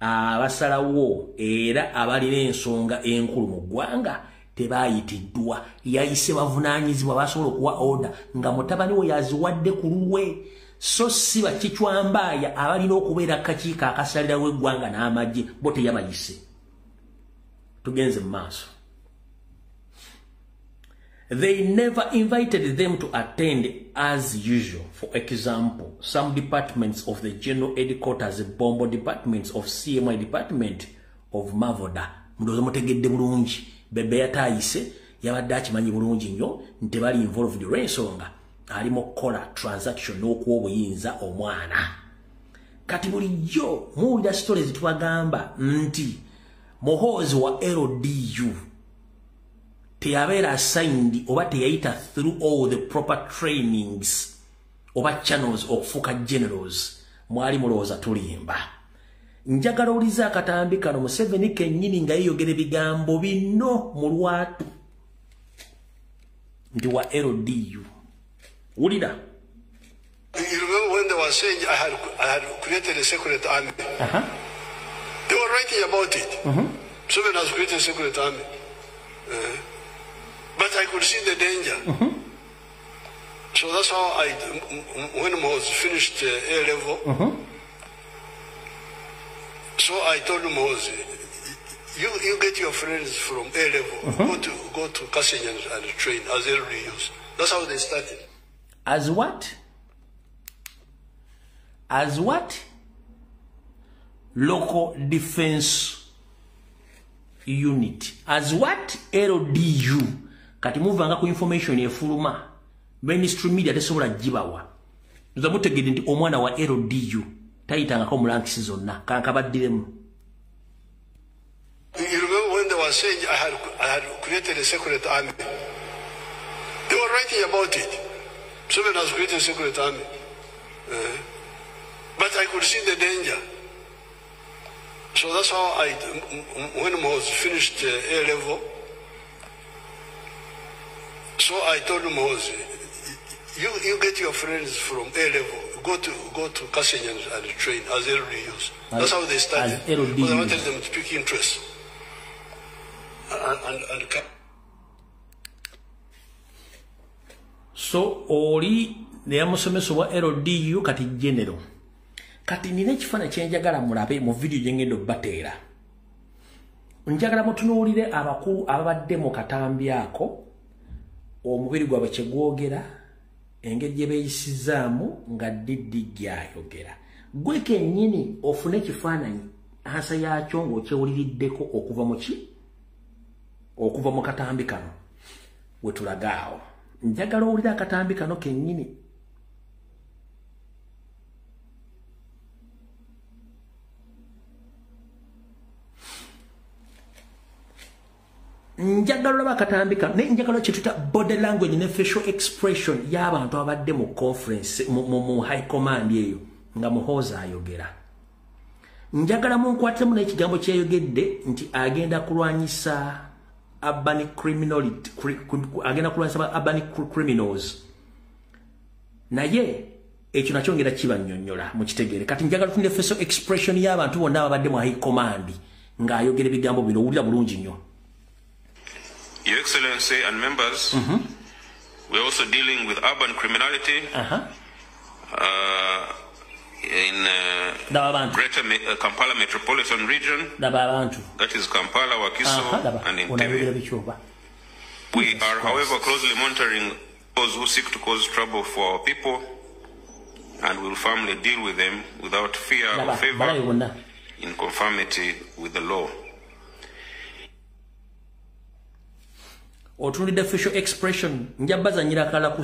S1: abasalawo era abalina ensonga enkulu mu ggwanga tebaayitiddwa. Yayise bavunaanyizibwa basobola okuwa order nga mutabani we yaziwadde ku lulwe so si bakicwambaaya abalina okubeera kakiiko akasalirawo eggwanga n'amagye bo teyabayise. Tugenze mu maaso. They never invited them to attend as usual. For example, some departments of the General Headquarters, Bombo departments of CMI department of Mavoda. Mdozo mutegedde bulungi. Bebe yatayise yabadde akimanyi bulungi nnyo nti bali involved lw'ensonga ali mu kukola transaction n'okuwa obuyinza omwana. Kati bulijjo muwulira stories tubagamba nti Muhoozi wa LDU teyabeera assigned oba teyayita through all the proper trainings oba channels okufuuka generals. Mwali mulowooza tulimba. njagala uliza akatambi kano Museveni kennyini nga yeyogera ebigambo bino mu lwatu ndi wa LDU. Ulira.
S8: You remember when they were saying I had created a secret army? They were writing about it. Museveni has created a secret army. But I could see the danger. So that's how when I was finished A level, so I told him, you get your friends from A level, go to Kassing and train as LDUs. That's how they started.
S1: As what? As what? Local Defense Unit. As what? LDU. Kati muvanga ku information efuluma. Mainstream media tesobola jibawa. Nzamutegedde nti omwana wa LDU tayitanga ko mulankisi zonna kankabaddiremu.
S8: You remember when they were saying I had created a secret army? They were writing about it. Museveni has created a secret army. But I could see the danger. So that's how when I was finished A level, so I told him, you get your friends from A level, go to Kassing and train as LDUs. That's how they started. Because I wanted them to pick interest.
S1: So oli neyamusomesa wa LDU kati general. Kati nina ekifana kyenjagala mulabe mu video gyengendo bateera. Njagala mutunuulire abakulu ababadde mu katambi ako omubiri gwabwe kye gwogera engeri gye beeyisizaamu nga Diddy gy'ayogera. Gwe kennyini ofune ekifaananyi ansa yakyo ng'okyewuliriddeko okuva mu ki? Okuva mu katambi kano we tulagaawo. Njagala owulira akatambi kano kennyini. Njagala olaba akatambi kano ne njagala kye tuta body language ne facial expression y'abantu abadde mu conference mu high command eyo nga Muhoozi ayogera. Njagala munkwatemu n'ekigambo kyeyogedde nti agenda kulwanyisa urban criminality, agenda kulwanyisa urban criminals. Naye ekyo nakyo ngera kibannyonnyola mu kitegeere. Kati njagala tunde facial expression y'abantu bonna abadde mu high command ng'ayogera ebigambo bino owulira bulungi nnyo.
S9: Your Excellency and members, we're also dealing with urban criminality in Greater Kampala Metropolitan Region, that is Kampala, Wakiso, and Entebbe. We are, however, closely monitoring those who seek to cause trouble for our people, and will firmly deal with them without fear or favor, in conformity with the law.
S1: Otunulidde facial expression njabaza nyirakala ku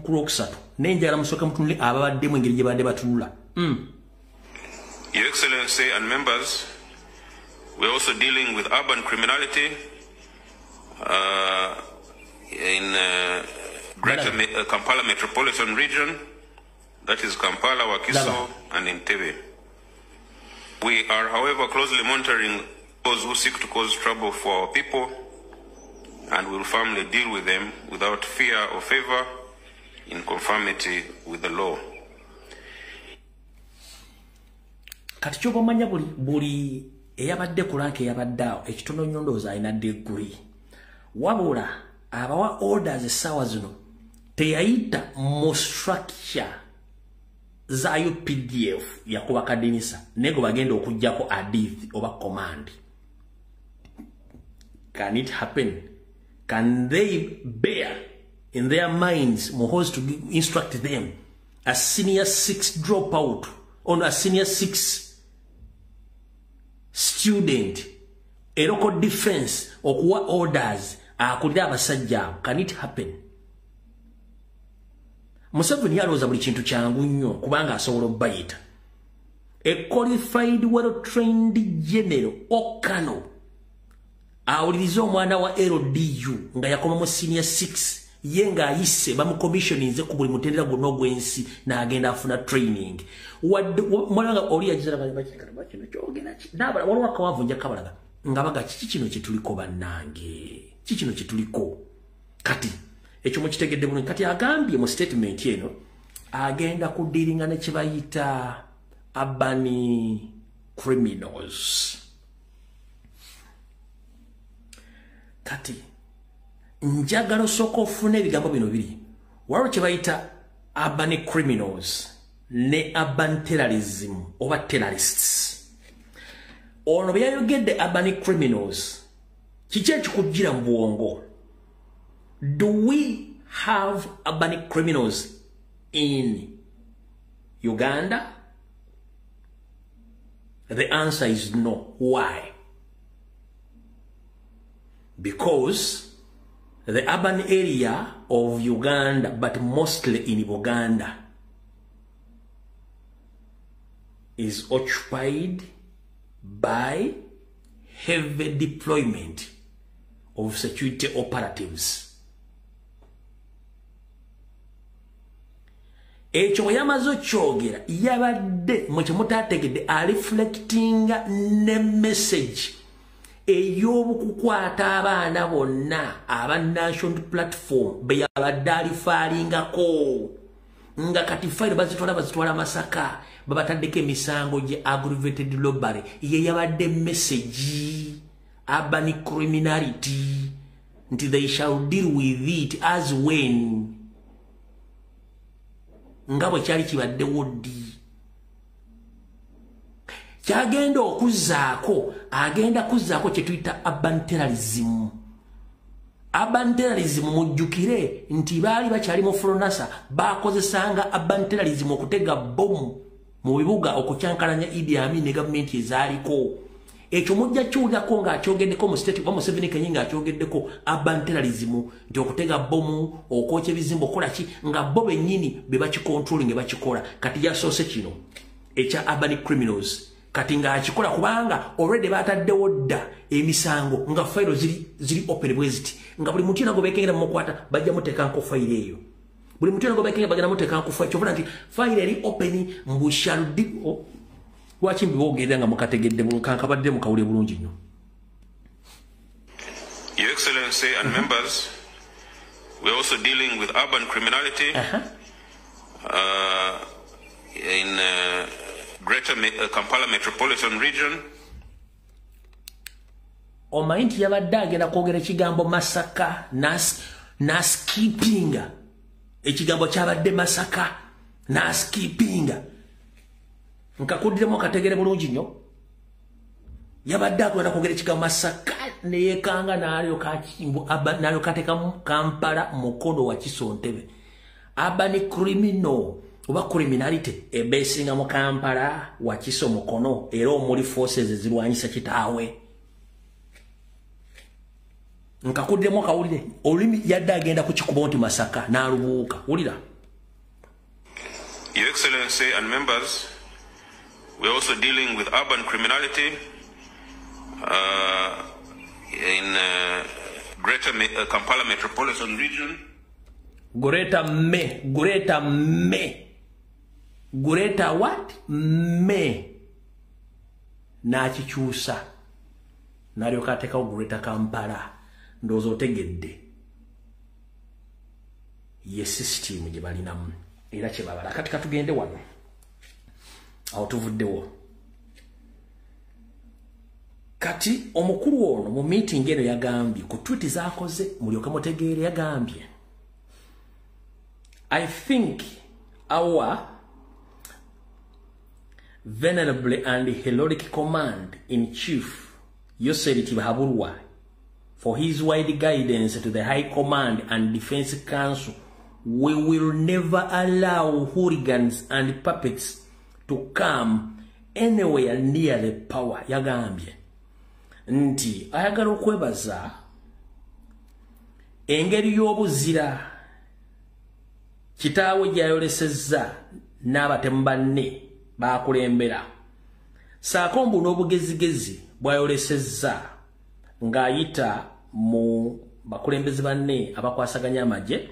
S1: lwokusatu nenjagala musooka mutunule ababaddemu engeri gye badde batunula.
S9: Your Excellency and members, we're also dealing with urban criminality in Greater Kampala Metropolitan Region, that is Kampala, Wakiso, and Entebbe. We are, however, closely monitoring those who seek to cause trouble for our people, and will firmly deal with them without fear or favor, in conformity with the law.
S1: Kati kyobamanya buli eyabadde ku rank eyabaddeawo ekitono nnyo ndowooza alina degree. Wabula abawa orders essaawa zino teyayita mu structure za UPDF yakuba kadinisa naye gwe bagenda okuggyako adith oba command. Can it happen? Can they bear in their minds Muhoozi to instruct them a senior 6 dropout on a senior 6 student a local defense okuwa orders akulira abasajja? Can it happen? Museveni alowooza buli kintu kyangu nnyo kubanga asobola obbayita. A qualified well-trained general Okano awuliriza omwana wa LDU nga yakoma mu senior 6 yenga ayise bamu commissioninze ku buli mutendera gonna ogwensi n'agenda afuna training mwalanga oli yagizira bakikala kino kyogera nabala waliwo akawavunja kabalaga nga baga kiki kino kye tuliko bannange kiki kino kye tuliko kati ekyo mukitegedde bulungi kati agambye mu statement eno agenda kudiringa ne kye bayita urban criminals kati njagala osooka ofuna ebigambo bino biri waliwo kye bayita urban criminals ne urban terrorism oba terrorists ono bwe yayogedde urban criminals kiki ekikugira mu bwongo do we have urban criminals in Uganda? The answer is no. Why? Because the urban area of Uganda, but mostly in Buganda, is occupied by heavy deployment of security operatives. Echo yamazo chogera yabadde mwe mutategedde a reflecting ne message eyobukukwata abaana bonna aba national platform be yabadde alifaalingako nga kati file bazitwala Masaka babataddeko emisango gye aggravated robbery ye yabadde message urban criminality nti they shall deal with it as when ngabo kyali kibadde wodi kyagenda okuzaako agenda kuzaako kye tuyita urban terrorism. Urban terrorism mujjukire nti baali bakyali mu Fronasa bakozesanga urban terrorism okutega bomu mu bibuga okukyankalanya Idi Amin ne gavumenti ezaaliko. Ekyo mujja kyulako nga akyogeddeko mu state wa Museveni Kenyinga akyogeddeko urban terrorism nti okutega bomu okwokya ebizimbo okola ki nga bo bennyini be bakikontrolling nge bakikola kati yasoose kino ekya urban criminals kati nga akikola kubanga already bataddewo dda emisango nga file ziri open bweziti nga buli muntu nago bekengera mukwata bajja mutekanko file eyo buli muntu nago bekengera bagenda mutekanko file kyobula nti file eri open mbushaludi Watching bogenda nga mukategedde bulunkankabadde mukawule bulungi nnyo.
S9: Your Excellency and members, we're also dealing with urban criminality in Greater Kampala Metropolitan Region.
S1: Omanyi yabadde agenda kwogera ekigambo Masaka naskipinga ekigambo kyabadde Masaka naskipinga nkakudiremo kategere bulungi nnyo yabadde akwenda kwogera ekigambo Masaka neyekanga nalyo kakimbo nalyo kateka Kampala mukono wa Kisontebe urban criminal oba criminality ebesinga mu Kampala wa Kiso mukono era omuli forces ezirwanyisa kitaawe nkakudiremo kawulire olimi yadde agenda kukikuba nti Masaka nalubuuka wulira.
S9: Your Excellency and members, we're also dealing with urban criminality in Greater Kampala Metropolitan Region. Greater
S1: what? Nachichusa. Naryo kateka Greater Kampala. Ndozo tegedde. Ye system gye balinamu. Era kye babala kati katugende wano. Awo tuvuddewo. Kati omukulu ono mu meeting eno yagambye ku tweet zaakoze mulyoka mutegeere yagambye I think our venerable and heroic command in chief Yoseri Tibahaburwa for his wide guidance to the High Command and Defense Council, we will never allow hooligans and puppets to come anywhere near the power. Yagambye nti ayagala okwebaza engeri y'obuzira kitaawe gyayolesezza n'abatemu banne bakulembera saako mbu n'obugezigezi bwayolesezza ng'ayita mu bakulembeze banne abakwasaganya amagye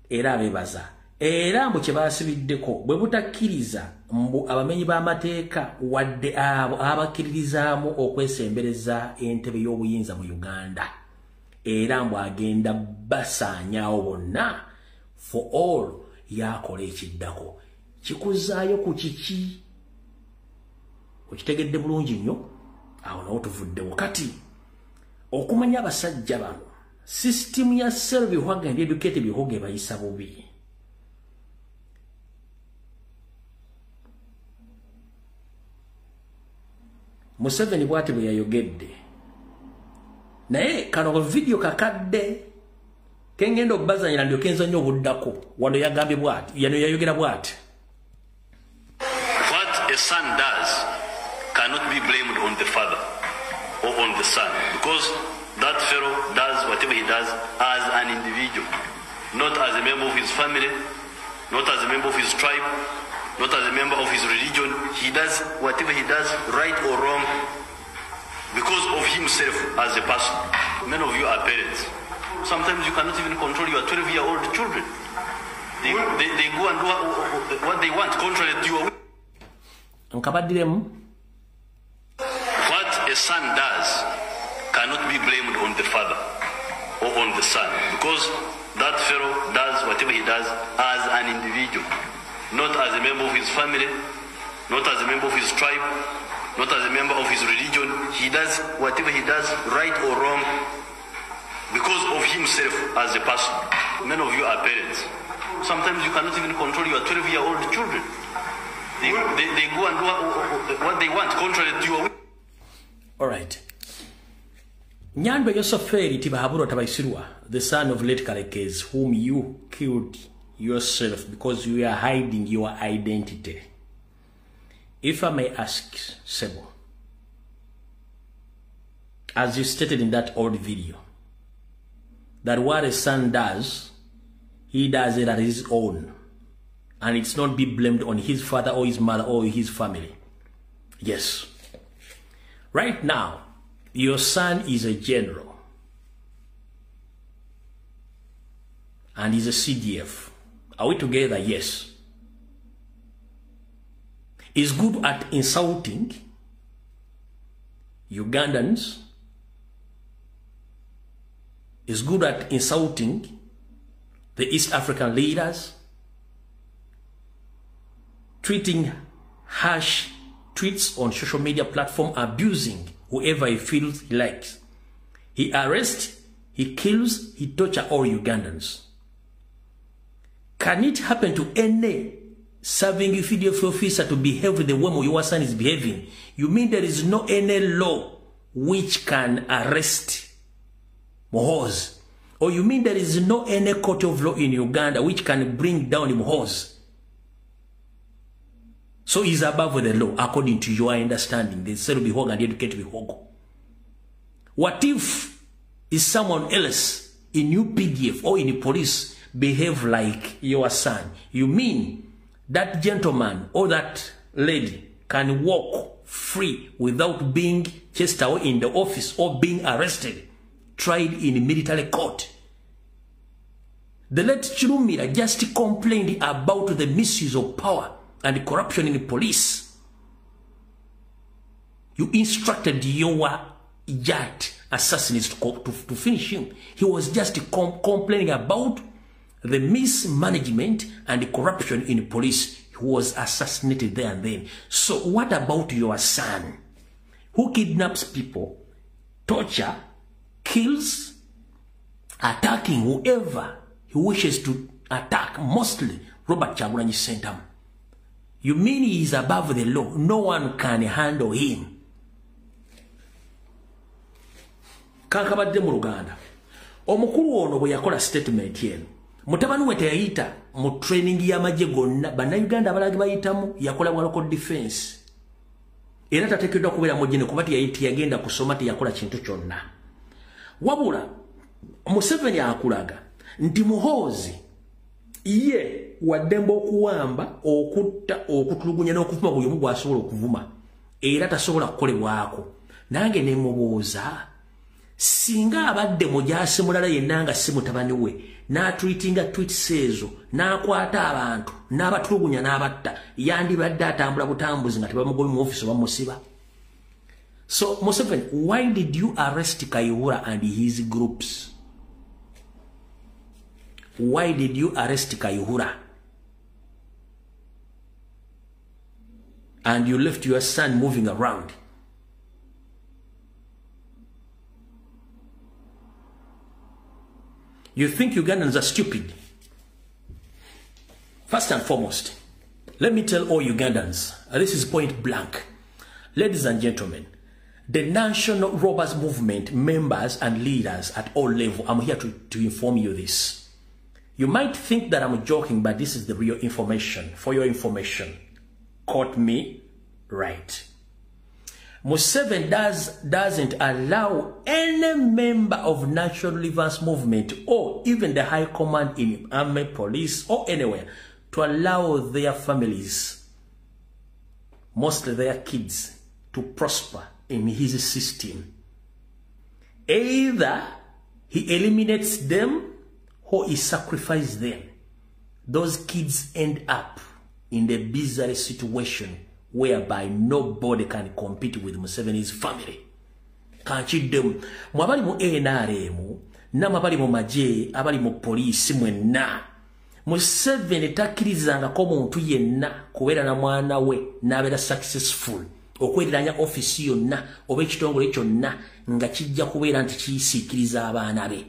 S1: era abebaza era mbu kye baasibiddeko bwe butakkiriza mbu abamenyi b'amateeka wadde abo abakkiririzaamu okwesembereza entebe y'obuyinza mu Uganda era mbu agenda basaanyaawo bonna for all yakola ekiddako kikuzaayo ku kiki okitegedde bulungi nnyo awo nawo tuvuddewo kati okumanya abasajja bano system ya Selbyhwaga and Educated Bihoga ebayisa bubi Museveni bwati bwe yayogedde naye kano video kakadde kengendo okubazanyira ndio kenza nnyo obuddako wano yagambye bwati yayogera bwati.
S7: What a son does cannot be blamed on the father or on the son, because that fellow does whatever he does as an individual, not as a member of his family, not as a member of his tribe, not as a member of his religion. He does whatever he does, right or wrong, because of himself as a person. Many of you are parents. Sometimes you cannot even control your 12-year-old children. They go and do what they want, contrary to your will. What a son does cannot be blamed on the father or on the son, because that fellow does whatever he does as an individual, not as a member of his family, not as a member of his tribe, not as a member of his religion. He does whatever he does, right or wrong, because of himself as a person. Many of you are parents. Sometimes you cannot even control your 12-year-old children. They go and do what they want, contrary to your will.
S1: All right. Nyandwe Yosoferi Tibahaburo Tabaisirwa, the son of late Karekes, whom you killed yourself because you are hiding your identity. If I may ask, Sebo, as you stated in that old video, that what a son does, he does it at his own. And it's not be blamed on his father or his mother or his family. Yes. Right now, your son is a general. And he's a CDF. Are we together? Yes. He's good at insulting Ugandans. He's good at insulting the East African leaders, tweeting harsh tweets on social media platform, abusing whoever he feels he likes. He arrests, he kills, he tortures all Ugandans. Can it happen to any serving FDF officer to behave the way your son is behaving? You mean there is no any law which can arrest Muhoozi? Or you mean there is no any court of law in Uganda which can bring down Muhoozi? So he's above the law, according to your understanding. The Selbyhwaga and Educated Bihoga. What if is someone else in UPDF or in the police behave like your son? You mean that gentleman or that lady can walk free without being chased away in the office or being arrested, tried in a military court? The late Chirumira just complained about the misuse of power and corruption in the police. You instructed your yacht assassins to finish him. He was just complaining about the mismanagement and the corruption in the police. He was assassinated there and then. So what about your son, who kidnaps people, torture, kills, attacking whoever he wishes to attack, mostly Robert Kyagulanyi Ssentamu? You mean he is above the law? No one can handle him. Kankabadde mu Luganda. Omukulu ono bwe yakola statement yenu. Mutabani we teyayita mu training y'amagye gonna bannayuganda abalagi bayitamu, yakola bwa local defense. Era tateekeddwa kubeera mujjene kuba yagenda kusoma teyakola kintu kyonna. Wabula Museveni akulaga nti Muhoozi ye waddemba okuwamba, okutta, okutulugunya n'okuvuma buli omu bw'asobola okuvuma, era tasobola kukolebwako. Nange ne mubuuza, singa abadde mujasi mulala yenna nga si mutabani we n'atweetinga tweets ezo n'akwata abantu n'abatulugunya n'abatta yandibadde atambula butambuzi nga tebamugobye mu office bamusiba. So Museveni, why did you arrest Kayihura and his groups? Why did you arrest Kayihura? And you left your son moving around. You think Ugandans are stupid? First and foremost, let me tell all Ugandans, this is point blank. Ladies and gentlemen, the National Robbers Movement members and leaders at all levels, I'm here to inform you this. You might think that I'm joking, but this is the real information. For your information, quote me right. Museveni doesn't allow any member of National Rivers Movement or even the high command in army, police, or anywhere to allow their families, mostly their kids, to prosper in his system. Either he eliminates them or he sacrifices them. Those kids end up in the bizarre situation whereby nobody can compete with Museveni's family. Kanchiddemu mwabali mu NRM namabali mu maje abali mu police mwenna Museveni takkirizangako muntu yenna kubeera na mwana we n'abeera successful okwereranya office yonna oba ekitongole kyonna nga kijja kubeera nti kiyisiikiriza abaana be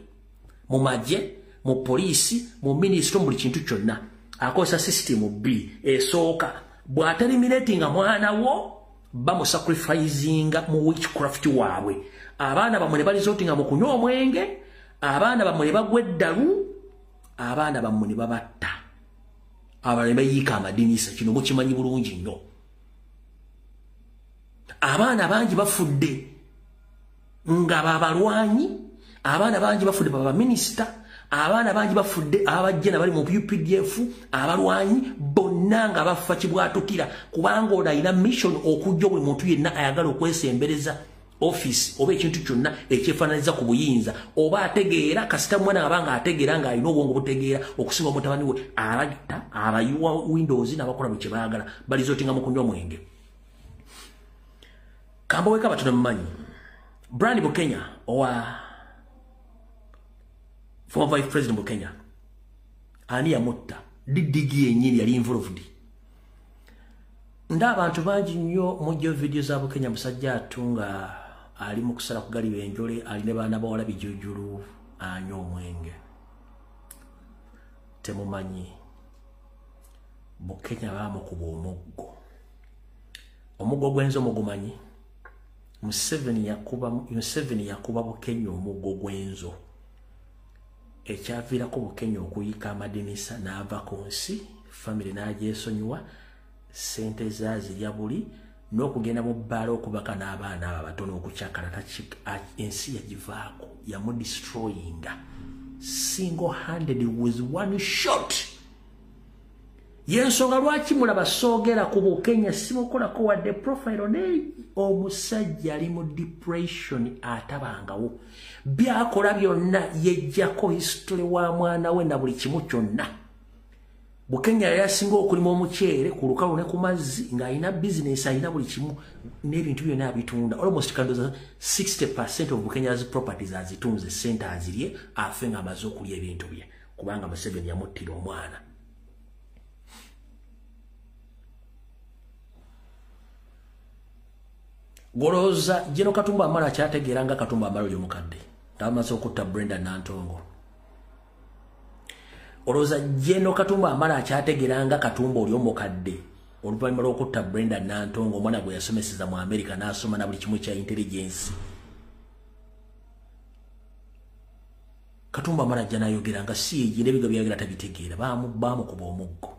S1: mu maje mu police mu ministry buli kintu kyonna akozesa system B esooka bw'ata eliminating mwana wo bamu sacrificinga mu witchcraft waabwe abaana bamwe ne balizotinga mu kunywa omwenge abaana bamwe ne bagwa eddalu abaana bamwe ne babatta abalala bayiika amadinisa kino mukimanyi bulungi nnyo abaana bangi bafudde nga babalwanyi abaana bangi bafudde baba minisita abaana bangi bafudde abajjena bali mu UPDF abalwanyi bonna nga bafa kibwatukira kubanga olina mission okujja buli muntu yenna ayagala okwesembereza office oba ekintu kyonna ekyefaananiza ku buyinza oba ategeera kasita mwana abanga ategeera nga alina obwongo butegeera okusinga mutabani we abatta abayuwa windows n'abakola bwe baagala balizotinga mu kunywa mwenge kamba weka batono mmanyi Brian Bukenya owa former vice president of Kenya ani yamutta didigi yenyini yali involved nda abantu bangi nnyo mujjo video za Bukenya musajja atunga ali mu kusala kugali benjole ali ne baana bawala bijujulu anyo omwenge temumanyi Bukenya bamukuba omuggo gwenzo mugumanyi Museveni yakuba Bukenya omuggo gwenzo ekyaviirako Bukenya okuyiika amadinisa n'ava ku nsi family n'agyesonyiwa sente zazirya buli n'okugenda mu bbaala okubaka n'abaana abo abatono okukyakala ensi yagivaako yamudestroyinga single handed with one shot yensonga lwaki mulaba soogera ku Bukenya simukolako wadde profile ne omusajja ali mu depression atabangawo byakola byonna yejjako history wa mwana we na buli kimu kyonna Bukenya yasinga okulima omuceere ku lukalu ne ku mazzi ng'alina business alina buli kimu n'ebintu byonna abitunda almost kandoza 60% of Bukenya's properties azitunze sente azirye afe nga amaze okulya ebintu bye kubanga Museveni yamuttira omwana Goloza Jeno Katumba Amala kyategeeranga Katumba Amala oli omukadde tamaze okutta Brenda Nantongo Oloza Jeno Katumba Amala kyategeeranga Katumba oli omukadde oluvannyuma lw'okutta Brenda Nantongo omwana gwe yasomeseza mu America n'asoma na buli kimu kya intelligence Katumba Amala jana yogeranga si ejinde biga byagera tabitegeera bamukuba omuggo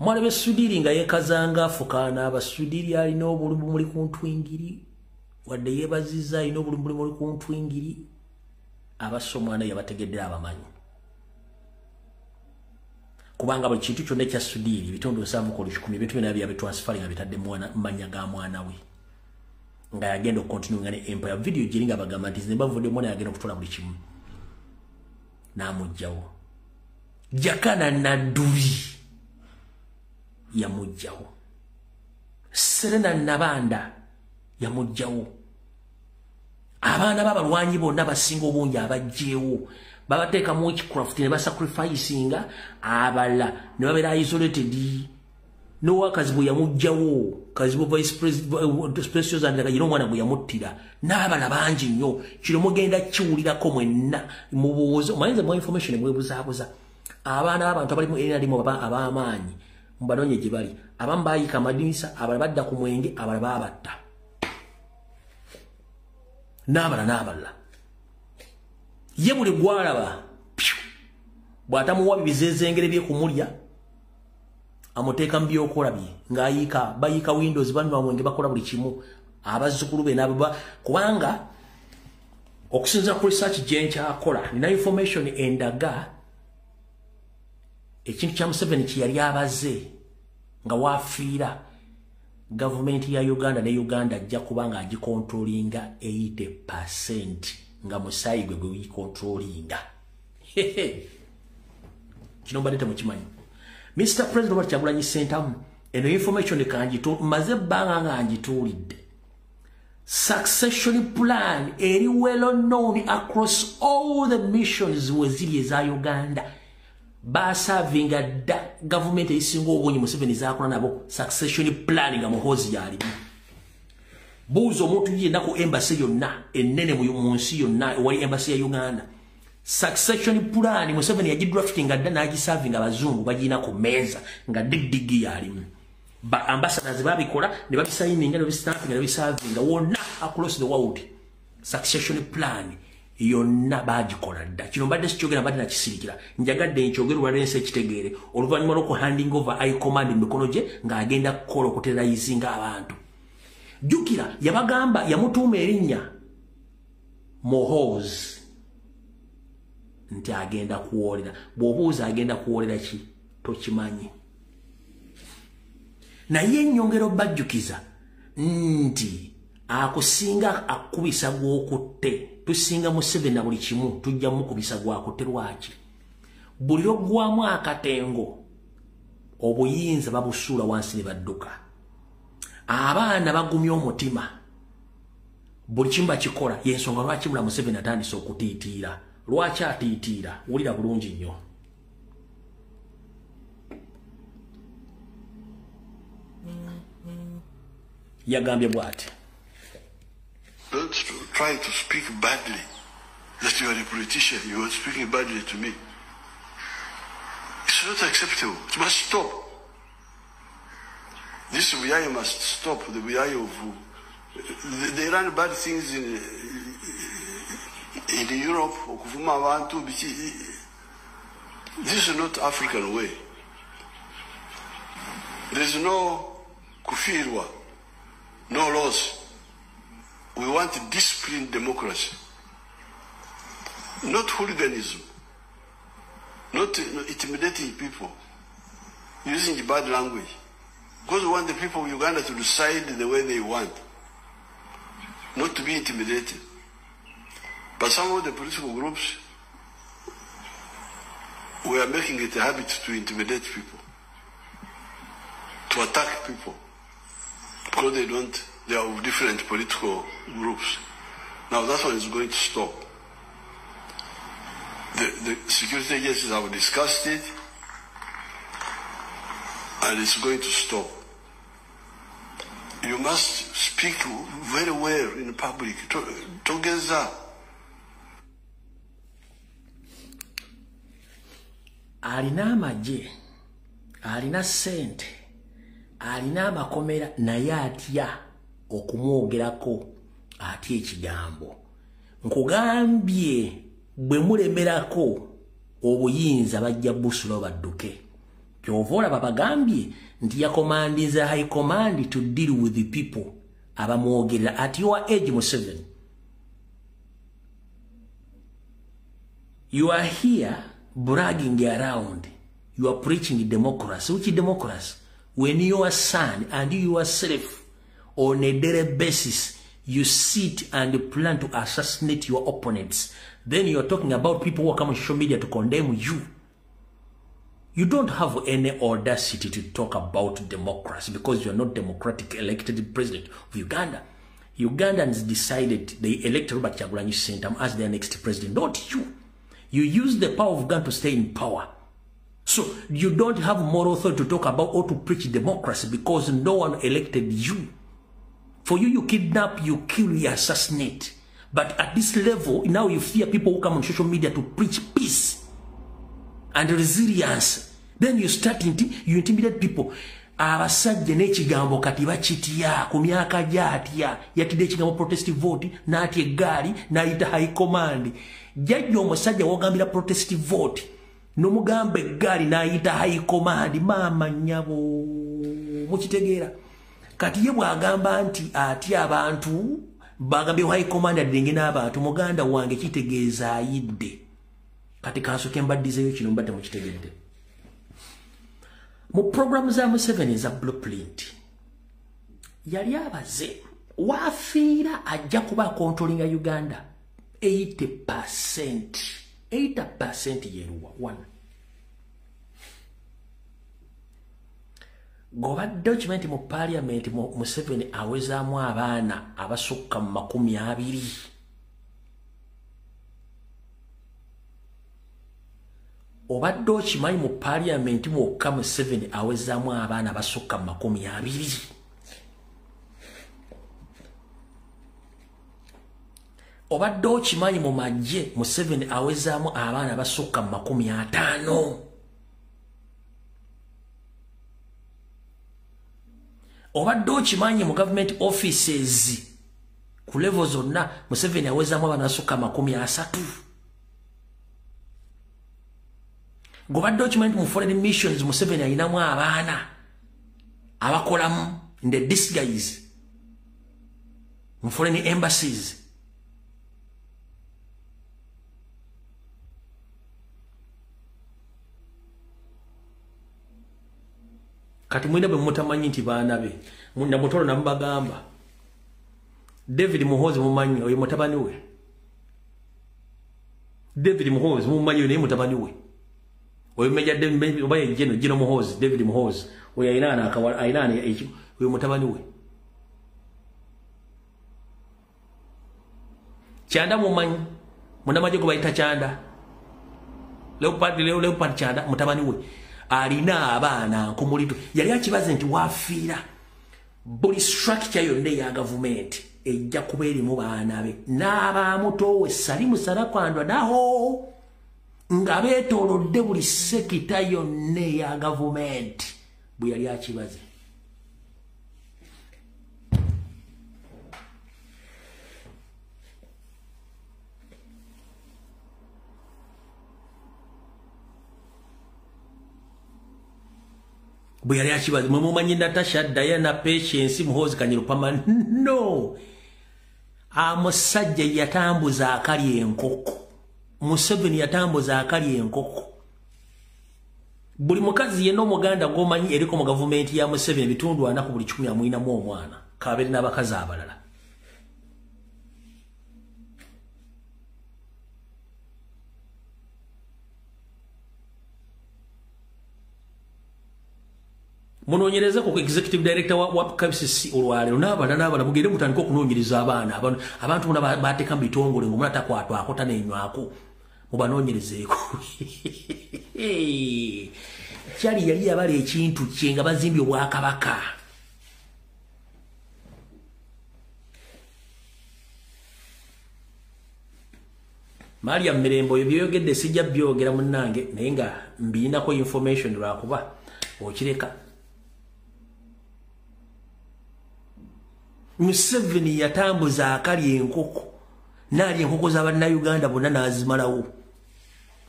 S1: Mwale besudiri nga yekazanga afukana abasudiri alina obulumi muli ku ntwingiri wadde yebaziza alina obulumi muli ku ntwingiri abasomwana yabategeddera abamanyi kubanga buli kintu kyonna ekya sudiri bitundu 7 ku 10 bintu byonna bya bitwansifali nga bitadde mwana mmanya ga mwana we nga yagenda continue ngane empire video jiringa bagamba nti Zimbabwe mwana yagenda kutola buli kimu namujjawo Jakana Naduri yamujjawo Serena Nabanda yamujjawo abaana b'abalwanyi bonna basinga obungi abajjeewo babateeka mu witchcraft ne basacrificinga abala ne babeera isolated n'owakazibu yamujjawo kazibu vice president akayira omwana gwe yamuttira n'abala bangi nnyo kino mugenda kiwulirako mwenna mubuuza omanyiza mu information mwebuzaabuza abaana b'abantu abali mu erina limu ab'amaanyi mubanoonye gye bali abamu baayika amadinisa abala badda ku mwenge abala baabatta n'abala ye buli gwalaba bw'atamuwa bibizezengere bye kumulya amuteeka mu byokolabye ng'ayiika bayiika windows banywa mwenge bakola buli kimu abazzukulu be n'ababa kubanga okusinza ku research gye nkyakola nina information endaga ekintu kya Museveni kye yali abaze nga waafiira gavumenti ya Uganda ne Uganda ajja kubanga agikontrolinga 80% nga musaayi gwe wikontrolinga kino mbadde temukimanyi Mr. President Robert Kyagulanyi Ssentamu eno information maze ebbanga nga ngituulidde succession plan eri well known across all the missions weziri eza Uganda basavinga da government esingo obunyi Museveni zakola nabo succession plan nga muhozi yali buzo omuntu yenna ku embassy yonna ennene mu nsi yonna wali embassy ya Uganda succession plan Museveni yagidraftinga dda n'agisavinga abazungu bagina ku meza nga digdigi yalimu ba ambassadors babikola ne babisayininga ne bistampinga ne bisavinga wonna across the world succession plan yonna bagikola dda kino mbadde sikyogera mbadde nakisirikira njagadde nkyogerwa lense ekitegeere oluvannyuma lw'oku handing over high command mikono gye ng'agenda kukola okuteraizinga abantu jukira yabagamba yamutuuma erinnya Mohoz nti agenda kuwolera bw'obuuza agenda kuwolera ki tokimanyi naye ennyongero bajjukiza nti akusinga akubisa gw'okutte tusinga Museveni na buli kimu tujja mukubisa gwakutte lwaki buli ogwamu akatengo obuyinza babusuula wansi ne badduka abaana bagumya omutima buli kimu bakikola yensonga lwaki mula Museveni atandise okutiitiira lwaki atiitiira wulira bulungi nnyo yagambye bw'ati
S8: Don't try to speak badly that you are a politician. You are speaking badly to me. It's not acceptable. It must stop. This Buyai must stop. The Buyai of they run bad things in Europe. This is not African way. There is no kufirwa, no laws. We want disciplined democracy, not hooliganism, not intimidating people, using bad language. Because we want the people of Uganda to decide the way they want, not to be intimidated. But some of the political groups, we are making it a habit to intimidate people, to attack people, because they are of different political groups. Now that one is going to stop. The security agencies have discussed it, and it's going to stop. You must speak very well in public, together.
S1: Alina amagye, alina ssente, alina amakomera naye atya okumwogerako atya ekigambo. Nkugambye bwe mulemerako obuyinza bajja busula badduke. Kyova olaba bagambye nti yakomandiza high command to deal with the people abamwogerera at your age Museveni. You are here bragging around. You are preaching democracy. Which democracy? When your son and yourself on a daily basis you sit and plan to assassinate your opponents. Then you're talking about people who are coming on social media to condemn you. You don't have any audacity to talk about democracy because you're not democratic elected president of Uganda. Ugandans decided they elected Robert Kyagulanyi Ssentamu as their next president, not you. You use the power of God to stay in power. So you don't have moral authority to talk about or to preach democracy because no one elected you. For you, you kidnap, you kill, you assassinate. But at this level, now you fear people who come on social media to preach peace and resilience. Then you start, you intimidate people. Abasajja n'ekigambo kati bakitya ku myaka gyatya yatidde ekigambo protest vote n'atya eggaali n'ayita high command. Jjajja omusajja wogambira protest vote n'omugamba eggaali n'ayita high command. Maama nnyabo mukitegeera. Kati ye bw'agamba nti atya abantu bagambye high command adenge n'abantu muganda wange kitegeeza ayidde. Kati kansoke mbaddizeeyo kino mbadde mukitegedde. Mu programu za Museveni za blueprint yali abaze wafiira ajja kuba controlling Uganda 80%. 80% yeruwa 1. Goba document mu parliament Museveni awezaamu abaana abasukka mu 20. Obadde okimanyi mu parliament mwokka Museveni awezaamu abaana basukka mu 20. Obadde okimanyi mu magye Museveni awezaamu abaana basukka mu 50. Obadde okimanyi mu government offices ku level zonna Museveni awezaamu abaana basukka mu 30. Gobadde okimanyi mu foreign missions Museveni ayinamu abaana abakolamu in the disguise mu foreign embassies. Kati mwina bwe mutamanyi nti baana be munda mutolo nambagamba David Muhoozi mumanyi oyo mutabani we. David Muhoozi mumanyi oyo mutabani we. Oyo meja David obaye Gino Muhoozi, David Muhoozi oyo ayinana ekyo oyo mutabani we. Kyanda mumanyi munamaje ko bayita Kyanda. Leopard Kyanda mutabani we. Alina abaana nkumulito yali akibaze nti wafiira buli structure yonna ya government ejja kubeeri mu baana be n'abaamutowe Salimu Sarakwandwa naho nga beetoolodde buli sekita yonna ya government bwe yali akibaze. Bwe yali akibaze mwe mumanyi Natasha Diana Patience Muhoozi Kanyirupama no. Amusajja yatambuza akali enkoko. Museveni yatambuza akali enkoko. Buli mukazi yenna Omuganda gomanyi eriko mu government ya Museveni bitundu ana ku buli 10 amuyinamu omwana kabere n'abakazi abalala. Munoonyereza ku executive director wa KCC olwalero n'abala mugende mutandika okunoonyereza abaana abantu bonna bateeka mu bitongole ng'omwana takwatwa akota n'enywako mubanoonyerezeeko. Kyali yali yabala ekintu kye nga bazimbye Obwakabaka. Maria Mirembo oyo byeyogedde sijja byogera munnange naye nga mbiinako information lwakuba okireka. Museveni yatambuza akali enkoko nali enkoko z'Abannayuganda bonna n'azimalawo.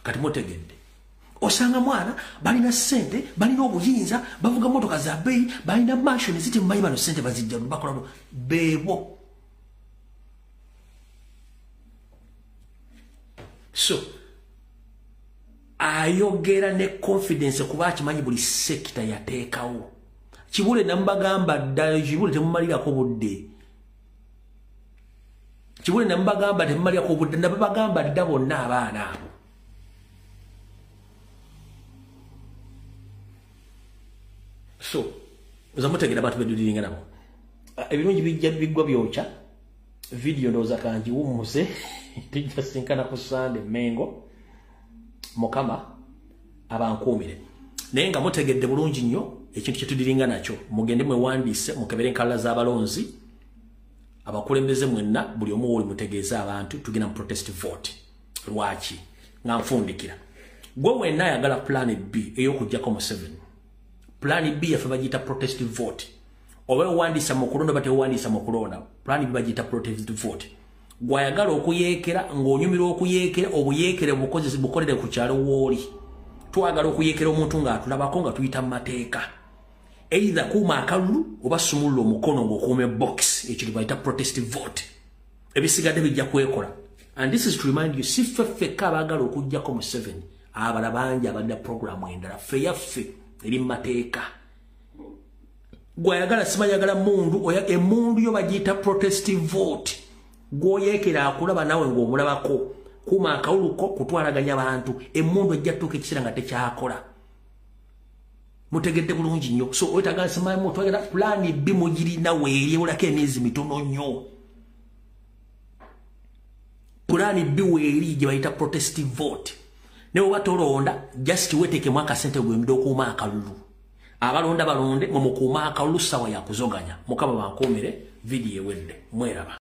S1: Kati mutegedde osanga mwana balina ssente balina obuyinza bavuga motoka za bbeeyi balina mansion ziti mumanyi bano ssente bazijja bakola beebo. So ayogera ne confidence kuba akimanyi buli sekita yateekawo. Kibule nambagamba ddala kibule temumalirako budde. kibule ne mbagamba temmalya ko budde nabagamba dda bonna abaana abo so uzamutegera abantu beduliringa nabo ebirungi bijja bigwa byokya video ndoza kanji wumuse tijja sinkana ku Sunday mengo mukama abankumire naye nga mutegedde bulungi nnyo ekintu kyetudiringa nakyo mugende mwewandise mukebere enkala z'abalonzi abakulembeze mwenna buli omu oli mutegeeza abantu tugenda mu protest vote lwaki nga nfundikira gwe wenna ayagala plan B ey'okujjako mu 7 plan B yafe bagiyita protest vote oba ewandisa mu kulonda batewandisa mu kulonda plan B bagiyita protest vote gwayagala okuyeekera ng'onyumirwa okuyeekera obuyeekere bukozesi bukolere ku kyalo wooli twagala okuyeekera omuntu ng'atulabako nga tuyita mu mateeka either kuuma akalulu oba sumulula omukono ng'okuuma box ekyo bayita protest vote ebisigadde bijja kwekola and this is to remind you si ffeffekka abaagala okujjako mu 7 abala bangi abadda programu endala ffe yaffe eri mu mateeka gwayagala simayagala mundu oya emundu yo bagiyita protest vote gwoyeekera akulaba nawe ng'omulabako kuuma akawuluko kutwalaganya bantu emundu ejja tuuka ekiseera nga tekyakola mutegedde bulungi nnyo so oyetagala simamu twagala plan B mugirina weeri olako emyezi mitono nnyo plan B weeri gye bayita protest vote ne oba tolonda just wetekemu akasente gwemidde okuuma akalulu abalonda balonde mumukuuma akalulu sawa yakuzoganya mukama bankuumire video ewedde mweraba